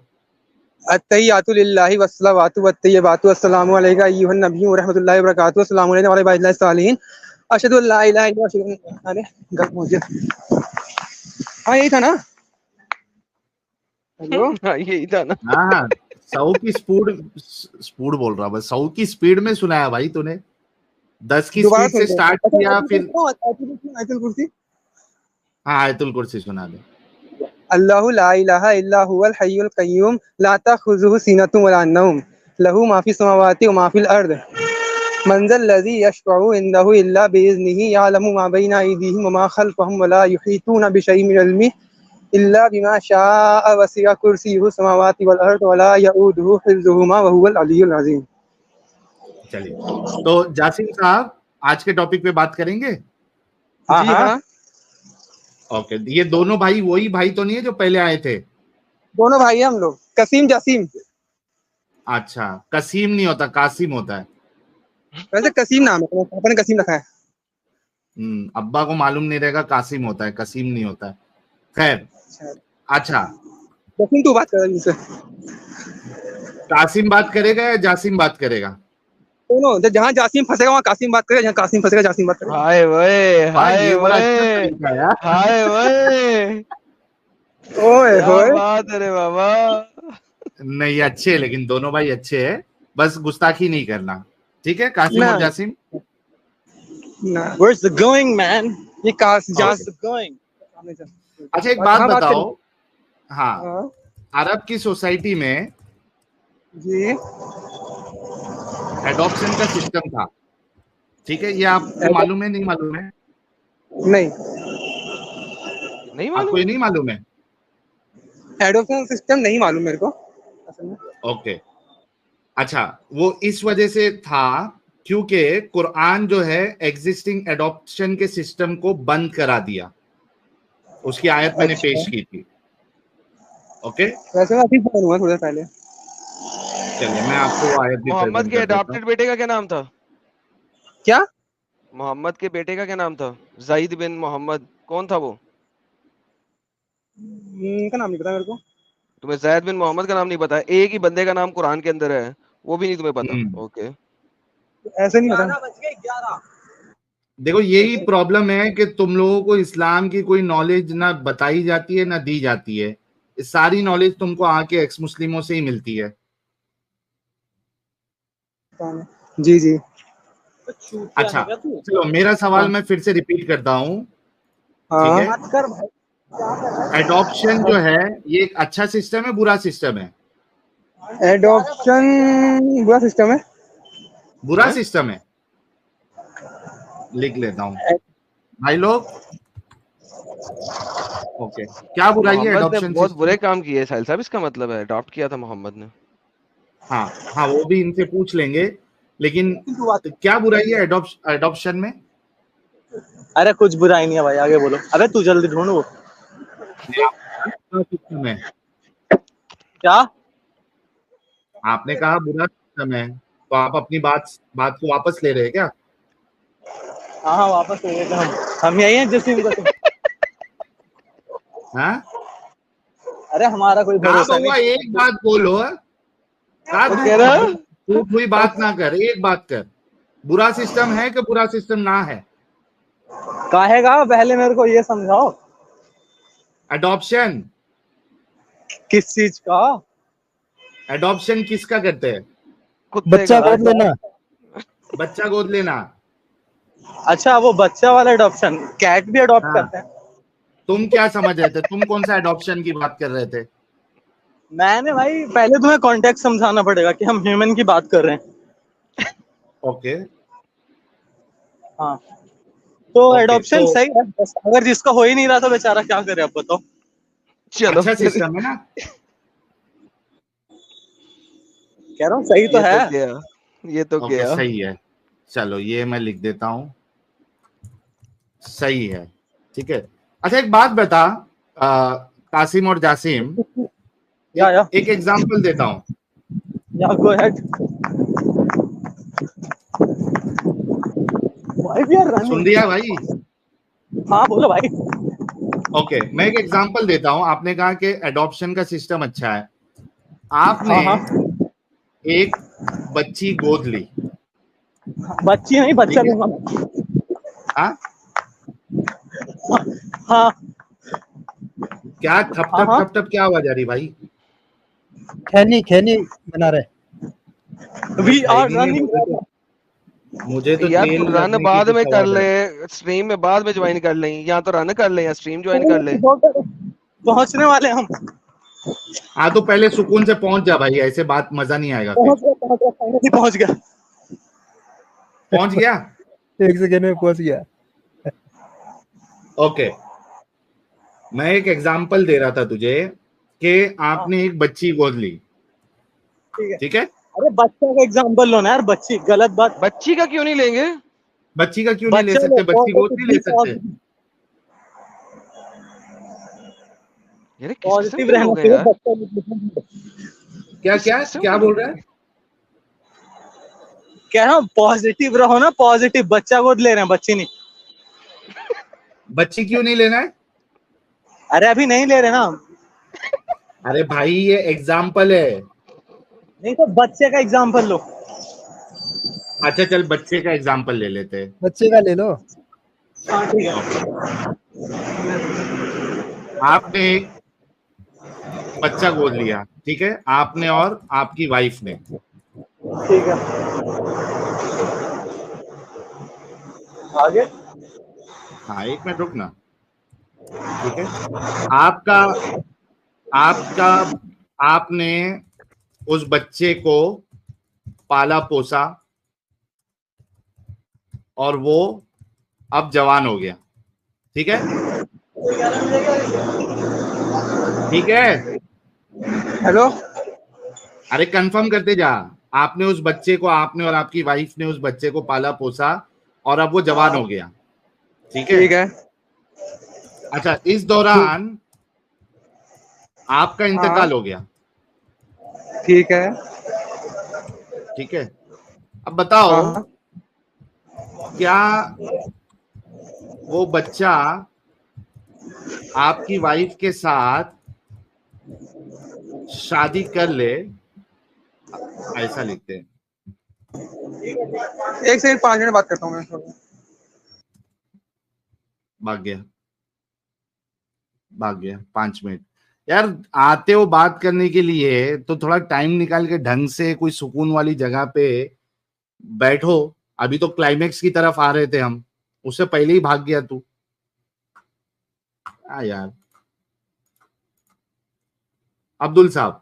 अत्तहियातु लिल्लाहि वस्सलावातु वत्तय्यबातु अस्सलामु अलैका अय्युहन नबिय्यु व रहमतुल्लाहि व बरकातुहू अस्सलामु अलैना व अला इबादिल्लाहिस सालिहीन अशहदु अल्ला इलाहा इल्लल्लाह। अरे गलत पहुंच गया। हाँ यही था ना? हेलो। हाँ यही था ना? हाँ 100 की स्पीड बोल रहा, बस 100 की स्पीड में सुनाया भाई तूने। 10 की दोबारा स्पीड से सुन लो। स्टार्ट अच्छा, किया, आयतुल फिर कुर्सी, आयतुल कुर्सी। हाँ आयतुल कुर्सी सुना दे। अल्लाहु ला इलाहा इल्ला हुवल हय्युल कय्यूम ला तखुजुहु सीनतुन वला नौम लहु मा फिस समावाति व मा फिल अर्द मंज़ल लज़ी यशफ़उ इंदहु इल्ला बिइज़्निही यअलमु मा बैना अयदीहिम व मा खल्फहुम व ला युहीतूना बिशैइन मिन इल्मिही इल्ला बिमा शाअ वसिअ कुर्सियुहु समावाति वल अर्द व ला यऊदुहु हिफ्ज़ुहुमा व हुवल अलियुल अज़ीम। चलिए, तो जासिम साहब आज के टॉपिक पे बात करेंगे। जी हाँ, ओके, ये दोनों भाई वही भाई तो नहीं है जो पहले आए थे? दोनों भाई हैं हम लोग, कसीम जासिम। अच्छा, कसीम नहीं होता, कासिम होता है। वैसे कसीम नाम है, पापा ने कसीम रखा है। अब्बा को मालूम नहीं रहेगा, कासिम होता है, कसीम नहीं होता है। खैर, अच्छा जासिम तू बात कर मुझसे। कासिम बात करेगा या जासिम बात करेगा? दोनों, जहाँ जासिम फंसेगा वहाँ कासिम बात करेगा, जहाँ कासिम फंसेगा जासिम बात करेगा। हाय वे, हाय ये बड़ा अच्छा वे, तरीका है यार। हाय वे, ओए क्या होए, बात है रे बाबा। नहीं अच्छे है, लेकिन दोनों भाई अच्छे हैं, बस गुस्ताखी नहीं करना, ठीक है कासिम ना और जासिम? ना, where's the going man? ये कास जास going। अच्छा एक बात हाँ, बात बताओ, करिए। हाँ हाँ, अरब की सोसाइटी में जी एडॉप्शन का सिस्टम था, ठीक है? ये आपको मालूम है, नहीं मालूम है? नहीं, नहीं आपको मालूम। ये नहीं मालूम है? एडॉप्शन सिस्टम नहीं मालूम मेरे को असल में। ओके, अच्छा वो इस वजह से था क्योंकि कुरान जो है एग्जिस्टिंग एडॉप्शन के सिस्टम को बंद करा दिया, उसकी आयत मैंने अच्छा। पेश की थी। ओके, वैसे मैं अभी फोन हुआ थोड़ा पहले। चलिए मैं आपको वो आयत भी मोहम्मद प्रेजेंट के कर देता हूँ। अडॉप्टेड बेटे का क्या नाम था? क्या? मोहम्मद के बेटे का क्या नाम था? जाहिद बिन मोहम्मद, कौन था वो? उनका नाम नहीं पता मेरे को। तुम्हें जायद बिन मोहम्मद का नाम नहीं पता है? एक ही बंदे का नाम कुरान के अंदर है, वो भी नहीं तुम्हें पता? ओके, ऐसे नहीं पता। देखो यही प्रॉब्लम है कि तुम लोगों को इस्लाम की कोई नॉलेज ना बताई जाती है ना दी जाती है। इस सारी नॉलेज तुमको आके एक्स मुस्लिमों से ही मिलती है। जी जी। अच्छा चलो, मेरा सवाल मैं फिर से रिपीट करता हूँ, ठीक है? एडॉप्शन जो है ये एक अच्छा सिस्टम है, बुरा सिस्टम है? एडॉप्शन बुरा सिस्टम है। बुरा सिस्टम है, लिख लेता हूँ भाई लोग। ओके, क्या बुराई है मोहम्मद ने एडॉप्शन बहुत सिस्टम? बुरे काम किए साहिल साहब, इसका मतलब है अडॉप्ट किया था मोहम्मद ने। हाँ हाँ, वो भी इनसे पूछ लेंगे, लेकिन क्या बुराई है एडॉप्शन में? अरे कुछ बुराई नहीं है भाई, आगे बोलो। अबे तू जल्दी ढूंढ वो सिस्टम है। क्या। आपने कहा बुरा सिस्टम है, तो आप अपनी बात को वापस ले रहे हैं क्या? हाँ हाँ वापस ले लेते हम यही हैं जसीम को। हाँ अरे हमारा कोई भरोसा नहीं। एक बात बोलो, हुई बात ना कर, एक बात कर, बुरा सिस्टम है कि बुरा सिस्टम ना है? काहेगा, पहले मेरे को ये समझाओ। एडॉप्शन किस चीज का? एडॉप्शन किसका करते हैं? बच्चा गोद लेना। बच्चा गोद लेना। अच्छा वो बच्चा वाला एडॉप्शन, कैट भी अडॉप्ट करते हैं। तुम क्या समझ रहे थे? तुम कौन सा एडॉप्शन की बात कर रहे थे? मैंने भाई पहले तुम्हें कॉन्टेक्स्ट समझाना पड़ेगा कि हम ह्यूमन की बात कर रहे हैं। ओके, हाँ तो एडॉप्शन सही है, बस अगर जिसका हो ही नहीं रहा तो बेचारा क्या करे, आप बताओ। चलो अच्छा सिस्टम है ना? कह रहा हूँ सही तो है। ये तो गया। सही है, चलो ये मैं लिख देता हूँ, सही है, ठीक है। अच्छा एक बात बता कासिम और जासिम, एक एग्जांपल देता हूँ। Go ahead. सुन दिया भाई? हाँ बोलो भाई। ओके, मैं एक एग्जांपल देता हूँ। आपने कहा कि एडॉप्शन का सिस्टम अच्छा है, आपने एक बच्ची गोद ली। बच्ची नहीं, बच्चा लूंगा। हाँ हाँ क्या ठप ठप क्या आवाज आ रही भाई? खैनी बना रहे। We are running. मुझे तो यार तेल तू रन लगने की बाद में कुछ कर आवाज ले, है। स्ट्रीम में बाद में ज्वाइन कर ले, या तो रन कर ले या स्ट्रीम ज्वाइन कर ले। पहुंचने वाले हम। हाँ तो पहले सुकून से पहुंच जा भाई, ऐसे बात मजा नहीं आएगा फिर। पहुंच गया। पहुंच गया? 1 सेकंड में पहुंच गया। ओके, मैं एक एग्जांपल दे रहा था तुझे कि आपने एक बच्ची गोद ली, ठीक है? अरे बच्चा का एग्जांपल लो ना यार, बच्ची गलत बात। बच्ची का क्यों नहीं लेंगे? बच्ची का क्यों नहीं ले सकते? बच्ची गोद नहीं ले सकते? यार किस किस्म पॉजिटिव के रहना लोग हैं चाहिए यार? क्या किस क्या किस्म क्या के बोल लोग रहा है? हैं? कह रहा हूँ पॉजिटिव रहो ना, पॉजिटिव। बच्चा गोद ले रहे हैं, बच्ची नहीं। बच्ची क्यों नहीं लेना है? अरे अभी नहीं ले रहे ना। अरे भाई ये एग्जाम्पल है। नहीं तो बच्चे का एग्जांपल लो। अच्छा चल बच्चे का एग्जाम्पल ले लेते हैं। बच्चे का ले लो। हाँ ठीक है। आपने एक बच्चा गोद लिया, ठीक है? आपने और आपकी वाइफ ने, ठीक है। आगे। हाँ 1 मिनट रुकना, ठीक है? आपका आपने उस बच्चे को पाला पोसा और वो अब जवान हो गया, ठीक है? ठीक है? हेलो। अरे कंफर्म करते जा। आपने उस बच्चे को, आपने और आपकी वाइफ ने उस बच्चे को पाला पोसा और अब वो जवान हो गया, ठीक है? ठीक है। अच्छा, इस दौरान आपका इंतकाल हो गया, ठीक है। ठीक है? अब बताओ हाँ। क्या वो बच्चा आपकी वाइफ के साथ शादी कर ले? ऐसा लिखते हैं। 1 सेकंड, 5 मिनट बात करता हूँ मैं। भाग गया 5 मिनट। यार आते हो बात करने के लिए तो थोड़ा टाइम निकाल के ढंग से कोई सुकून वाली जगह पे बैठो। अभी तो क्लाइमेक्स की तरफ आ रहे थे हम, उससे पहले ही भाग गया तू। यार अब्दुल साहब,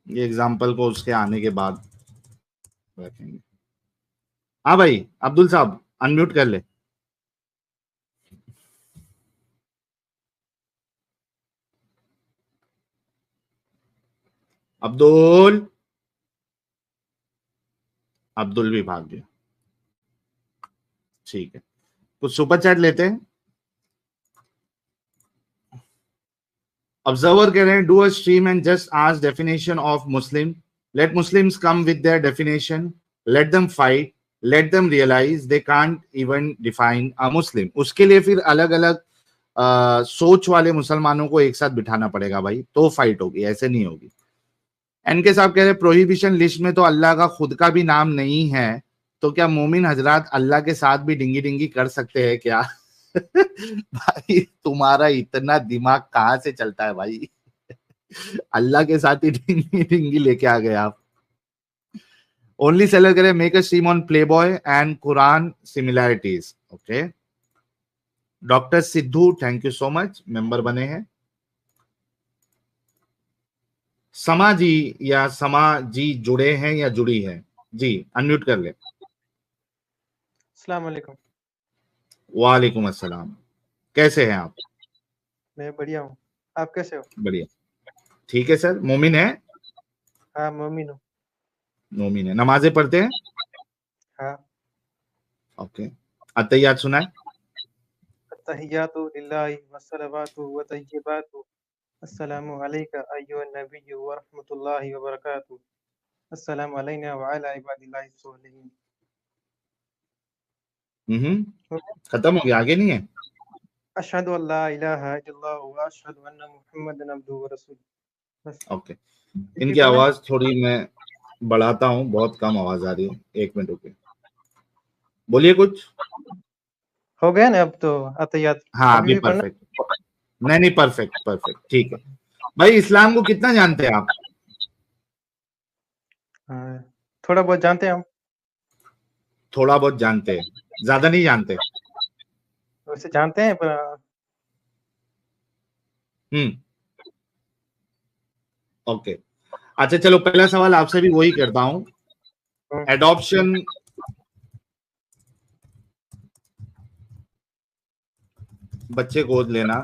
ये एग्जाम्पल को उसके आने के बाद रखेंगे। हाँ भाई अब्दुल साहब अनम्यूट कर ले। अब्दुल भी भाग गया। ठीक है, कुछ सुपर चैट लेते हैं। ऑब्जर्वर कह रहे हैं do a stream and just ask definition of Muslim, let Muslims come with their definition, let them fight, let them realize they can't even define a Muslim. उसके लिए फिर अलग अलग सोच वाले मुसलमानों को एक साथ बिठाना पड़ेगा भाई, तो फाइट होगी, ऐसे नहीं होगी। एनके साहब कह रहे हैं प्रोहिबिशन लिस्ट में तो अल्लाह का खुद का भी नाम नहीं है, तो क्या मोमिन हजरात अल्लाह के साथ भी डिंगी डिंगी कर सकते हैं क्या? भाई तुम्हारा इतना दिमाग कहाँ से चलता है भाई? अल्लाह के साथ ही डिंगी डिंगी लेके आ गए आप। ओनली सेलर करें make a stream on Playboy and Quran similarities. Okay, doctor Sidhu thank you so much, member बने हैं। समा जी या समा जी जुड़े हैं या जुड़ी है? जी अनम्यूट कर ले। अस्सलाम वालेकुम। वालेकुम अस्सलाम, कैसे हैं आप? मैं बढ़िया हूँ, आप कैसे हो? बढ़िया, ठीक है सर। मोमिन है? हाँ मोमिन हूँ। मोमिन है, नमाजें पढ़ते हैं? हाँ। ओके, अत्तहियात सुना है? अत्तहियातु लिल्लाहि वस्सलावातु व तय्यिबातु अस्सलामु अलैका अय्युहन नबिय्यु व रहमतुल्लाहि व बरकातुहू अस्सलामु अलैना व अला इबादिल्लाहि स्सॉलिहीन। खत्म हो गया, आगे नहीं है? अशहदु अल्ला इलाहा इल्लल्लाह व अशहदु अन्ना मुहम्मदन अब्दुहु व रसूलुहू। बस। ओके, इनकी आवाज थोड़ी मैं बढ़ाता हूँ, बहुत कम आवाज आ रही है। 1 मिनट रुकिए, बोलिए कुछ। हो गया ना अब तो अत्तहियात? हाँ अभी परफेक्ट, नहीं परफेक्ट परफेक्ट, ठीक है। भाई इस्लाम को कितना जानते हैं आप? हाँ, थोड़ा बहुत जानते हैं हम। थोड़ा बहुत जानते हैं, ज्यादा नहीं जानते। वैसे जानते हैं पर ओके, अच्छा चलो, पहला सवाल आपसे भी वही करता हूं। एडॉप्शन बच्चे गोद लेना,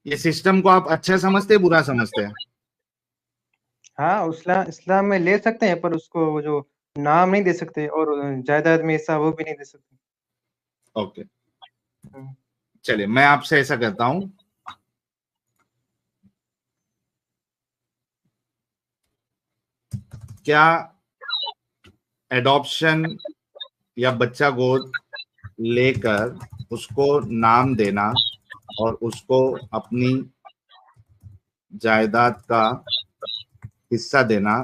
ये सिस्टम को आप अच्छा समझते हैं, बुरा समझते हैं? हाँ, इस्लाम में ले सकते हैं, पर उसको वो जो नाम नहीं दे सकते, और जायदाद में हिस्सा वो भी नहीं दे सकते। ओके, चलिए मैं आपसे ऐसा करता हूं, क्या एडॉप्शन या बच्चा गोद लेकर उसको नाम देना और उसको अपनी जायदाद का हिस्सा देना,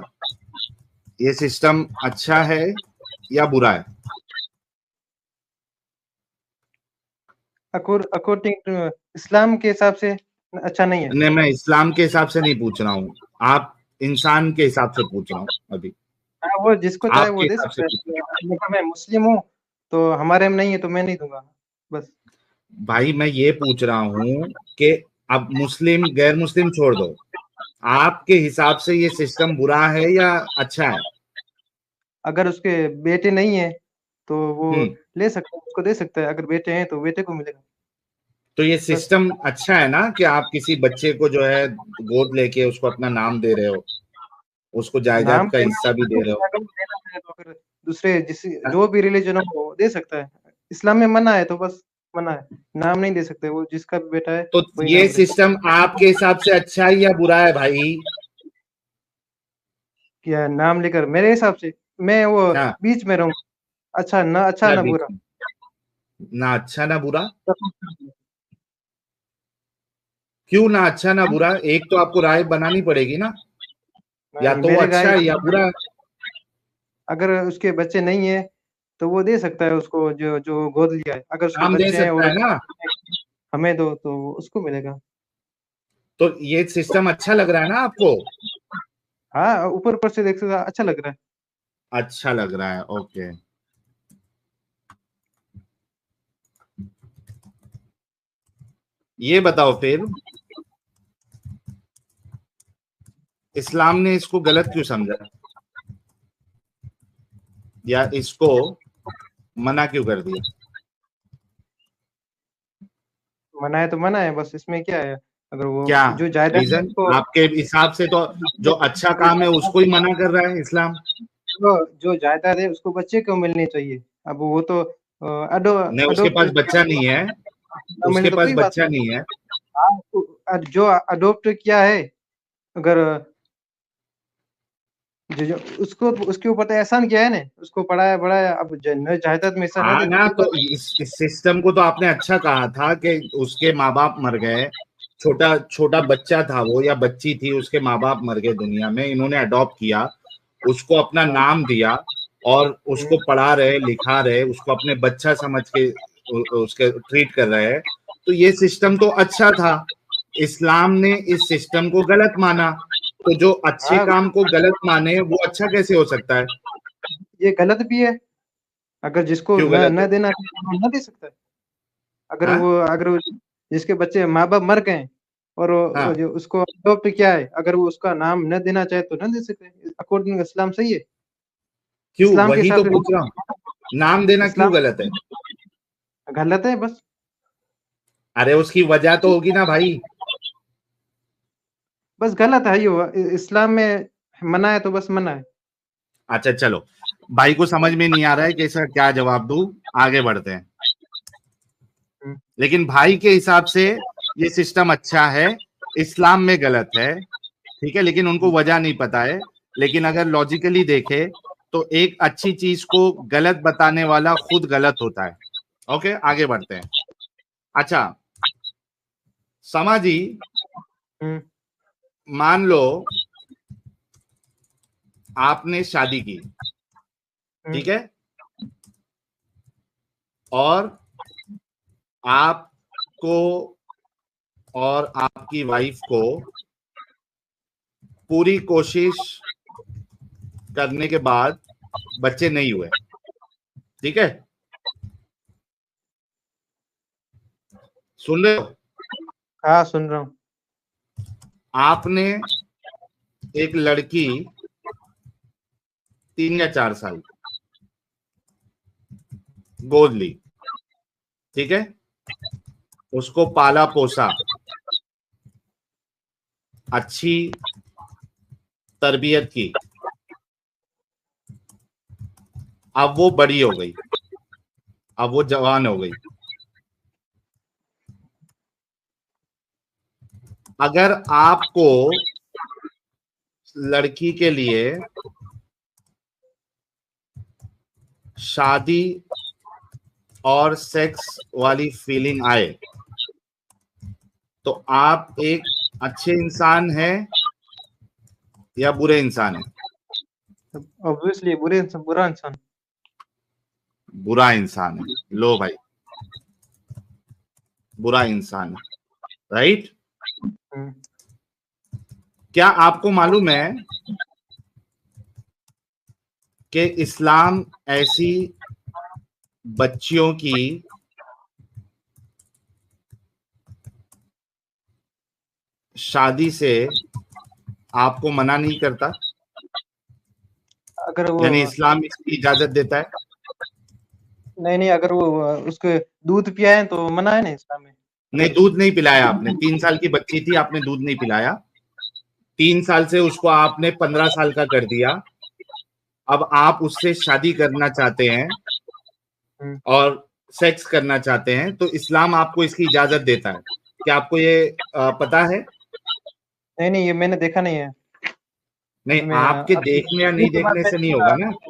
ये सिस्टम अच्छा है या बुरा है? अकॉर्डिंग टू इस्लाम के हिसाब से अच्छा नहीं है। नहीं, मैं इस्लाम के हिसाब से नहीं पूछ रहा हूँ, आप इंसान के हिसाब से पूछ रहा हूँ अभी। हाँ, वो जिसको चाहे आपके वो दे हिसाब से सकता पूछ है। देखो, मैं मुस्लिम हूँ, तो हमारे में नहीं है तो मैं नहीं दूंगा, बस। भाई मैं ये पूछ रहा हूँ कि अब मुस्लिम गैर मुस्लिम छोड़ दो, आपके हिसाब से ये सिस्टम बुरा है या अच्छा है? अगर उसके बेटे नहीं है तो वो ले सकता है, उसको दे सकता है। अगर बेटे हैं तो बेटे को मिलेगा। तो ये सिस्टम अच्छा है ना, कि आप किसी बच्चे को जो है गोद लेके उसको अपना नाम दे रहे हो, उसको जायदाद नाम का हिस्सा भी दे रहे हो। अगर देना है तो अगर दूसरे जो भी रिलीजन हो वो दे सकता है। इस्लाम में मना है तो बस मना है, नाम नहीं दे सकते। वो जिसका भी बेटा है तो वही ये नाम दे। सिस्टम आपके हिसाब से अच्छा है या बुरा है भाई? क्या नाम लेकर? मेरे हिसाब से मैं वो हाँ, बीच में रहूँ, अच्छा ना क्या बीच बुरा। में? ना अच्छा ना बुरा? क्यों ना अच्छा ना बुरा? एक तो आपको राय बनानी पड़ेगी ना, या नहीं, तो वो मेरे अच्छा राय, है या बुरा है। अगर उसके बच्चे नहीं है तो वो दे सकता है उसको, जो जो गोद लिया है। अगर उसके नाम दे बच्चे हैं सकता और है ना, हमें दो तो उसको मिलेगा। तो ये सिस्टम अच्छा लग रहा है ना आपको? हाँ, ऊपर ऊपर से देख सकता, अच्छा लग रहा है। अच्छा लग रहा है, ओके। ये बताओ फिर, इस्लाम ने इसको गलत क्यों समझा, या इसको मना क्यों कर दिया? मना है तो मना है, बस इसमें क्या है। अगर वो क्या जो जायदाद है रीजन उसको, आपके हिसाब से? तो जो अच्छा काम है उसको ही मना कर रहा है इस्लाम। जो जायदाद है उसको बच्चे को मिलनी चाहिए। अब वो तो नहीं, उसके अडोप्ट पास बच्चा नहीं है, मिले उसके तो पास कोई बात बच्चा नहीं। नहीं है। हाँ, जो अडोप्ट किया है, अगर जो उसको, उसके ऊपर तो एहसान किया है ना, उसको पढ़ाया बढ़ाया। अब जायदाद में हिस्सा न हाँ दे तो ना, कोई तो बात नहीं। इस सिस्टम को तो आपने अच्छा कहा था कि उसके माँ बाप मर गए, छोटा छोटा बच्चा था वो या बच्ची थी, उसके माँ बाप मर गए दुनिया में, इन्होंने अडॉप्ट किया, उसको अपना नाम दिया और उसको पढ़ा रहे लिखा रहे, उसको अपने बच्चा समझ के उसके ट्रीट कर रहे हैं, तो ये सिस्टम तो अच्छा था। इस्लाम ने इस सिस्टम को गलत माना, तो जो अच्छे हाँ, काम को गलत माने वो अच्छा कैसे हो सकता है? ये गलत भी है। अगर जिसको क्यों गलत है? न देना चाहिए वो न दे सकता है। हाँ अगर वो जिसके बच्चे माँ बाप मर गए और वो हाँ, जो उसको अडॉप्ट किया है, अगर वो उसका नाम न देना चाहे तो न दे सकते। अकॉर्डिंग इस्लाम सही है। क्यों? इस्लाम के वही हिसाब तो पूछ रहा हूँ, नाम देना इस्लाम क्यों गलत है? गलत है बस। अरे उसकी वजह तो होगी ना भाई। बस गलत है ये, इस्लाम में मना है तो बस मना है। अच्छा चलो, भाई को समझ में नहीं आ रहा है कि इसका क्या जवाब दूं, आगे बढ़ते हैं। लेकिन भाई के हिसाब से ये सिस्टम अच्छा है, इस्लाम में गलत है, ठीक है, लेकिन उनको वजह नहीं पता है। लेकिन अगर लॉजिकली देखे तो एक अच्छी चीज को गलत बताने वाला खुद गलत होता है। ओके, आगे बढ़ते हैं। अच्छा समा जी, मान लो आपने शादी की, ठीक है, और आपको और आपकी वाइफ को पूरी कोशिश करने के बाद बच्चे नहीं हुए, ठीक है, सुन रहे हो? हाँ सुन रहा हूँ। आपने एक लड़की 3 या 4 साल गोद ली, ठीक है, उसको पाला पोसा, अच्छी तरबियत की, अब वो बड़ी हो गई, अब वो जवान हो गई। अगर आपको लड़की के लिए शादी और सेक्स वाली फीलिंग आए तो आप एक अच्छे इंसान हैं या बुरे इंसान हैं? ऑब्वियसली बुरा इंसान। बुरा इंसान है। लो भाई, बुरा इंसान है, राइट? क्या आपको मालूम है कि इस्लाम ऐसी बच्चियों की शादी से आपको मना नहीं करता? अगर वो यानी इस्लाम इसकी इजाजत देता है? नहीं, अगर वो उसको दूध पियाए तो मना है ना इस्लाम में। नहीं, दूध नहीं पिलाया आपने। 3 साल की बच्ची थी, आपने दूध नहीं पिलाया। 3 साल से उसको आपने 15 साल का कर दिया। अब आप उससे शादी करना चाहते हैं और सेक्स करना चाहते हैं, तो इस्लाम आपको इसकी इजाजत देता है। क्या आपको ये पता है? नहीं, ये मैंने देखा नहीं है। नहीं, आपके देखने या नहीं देखने से नहीं होगा ना।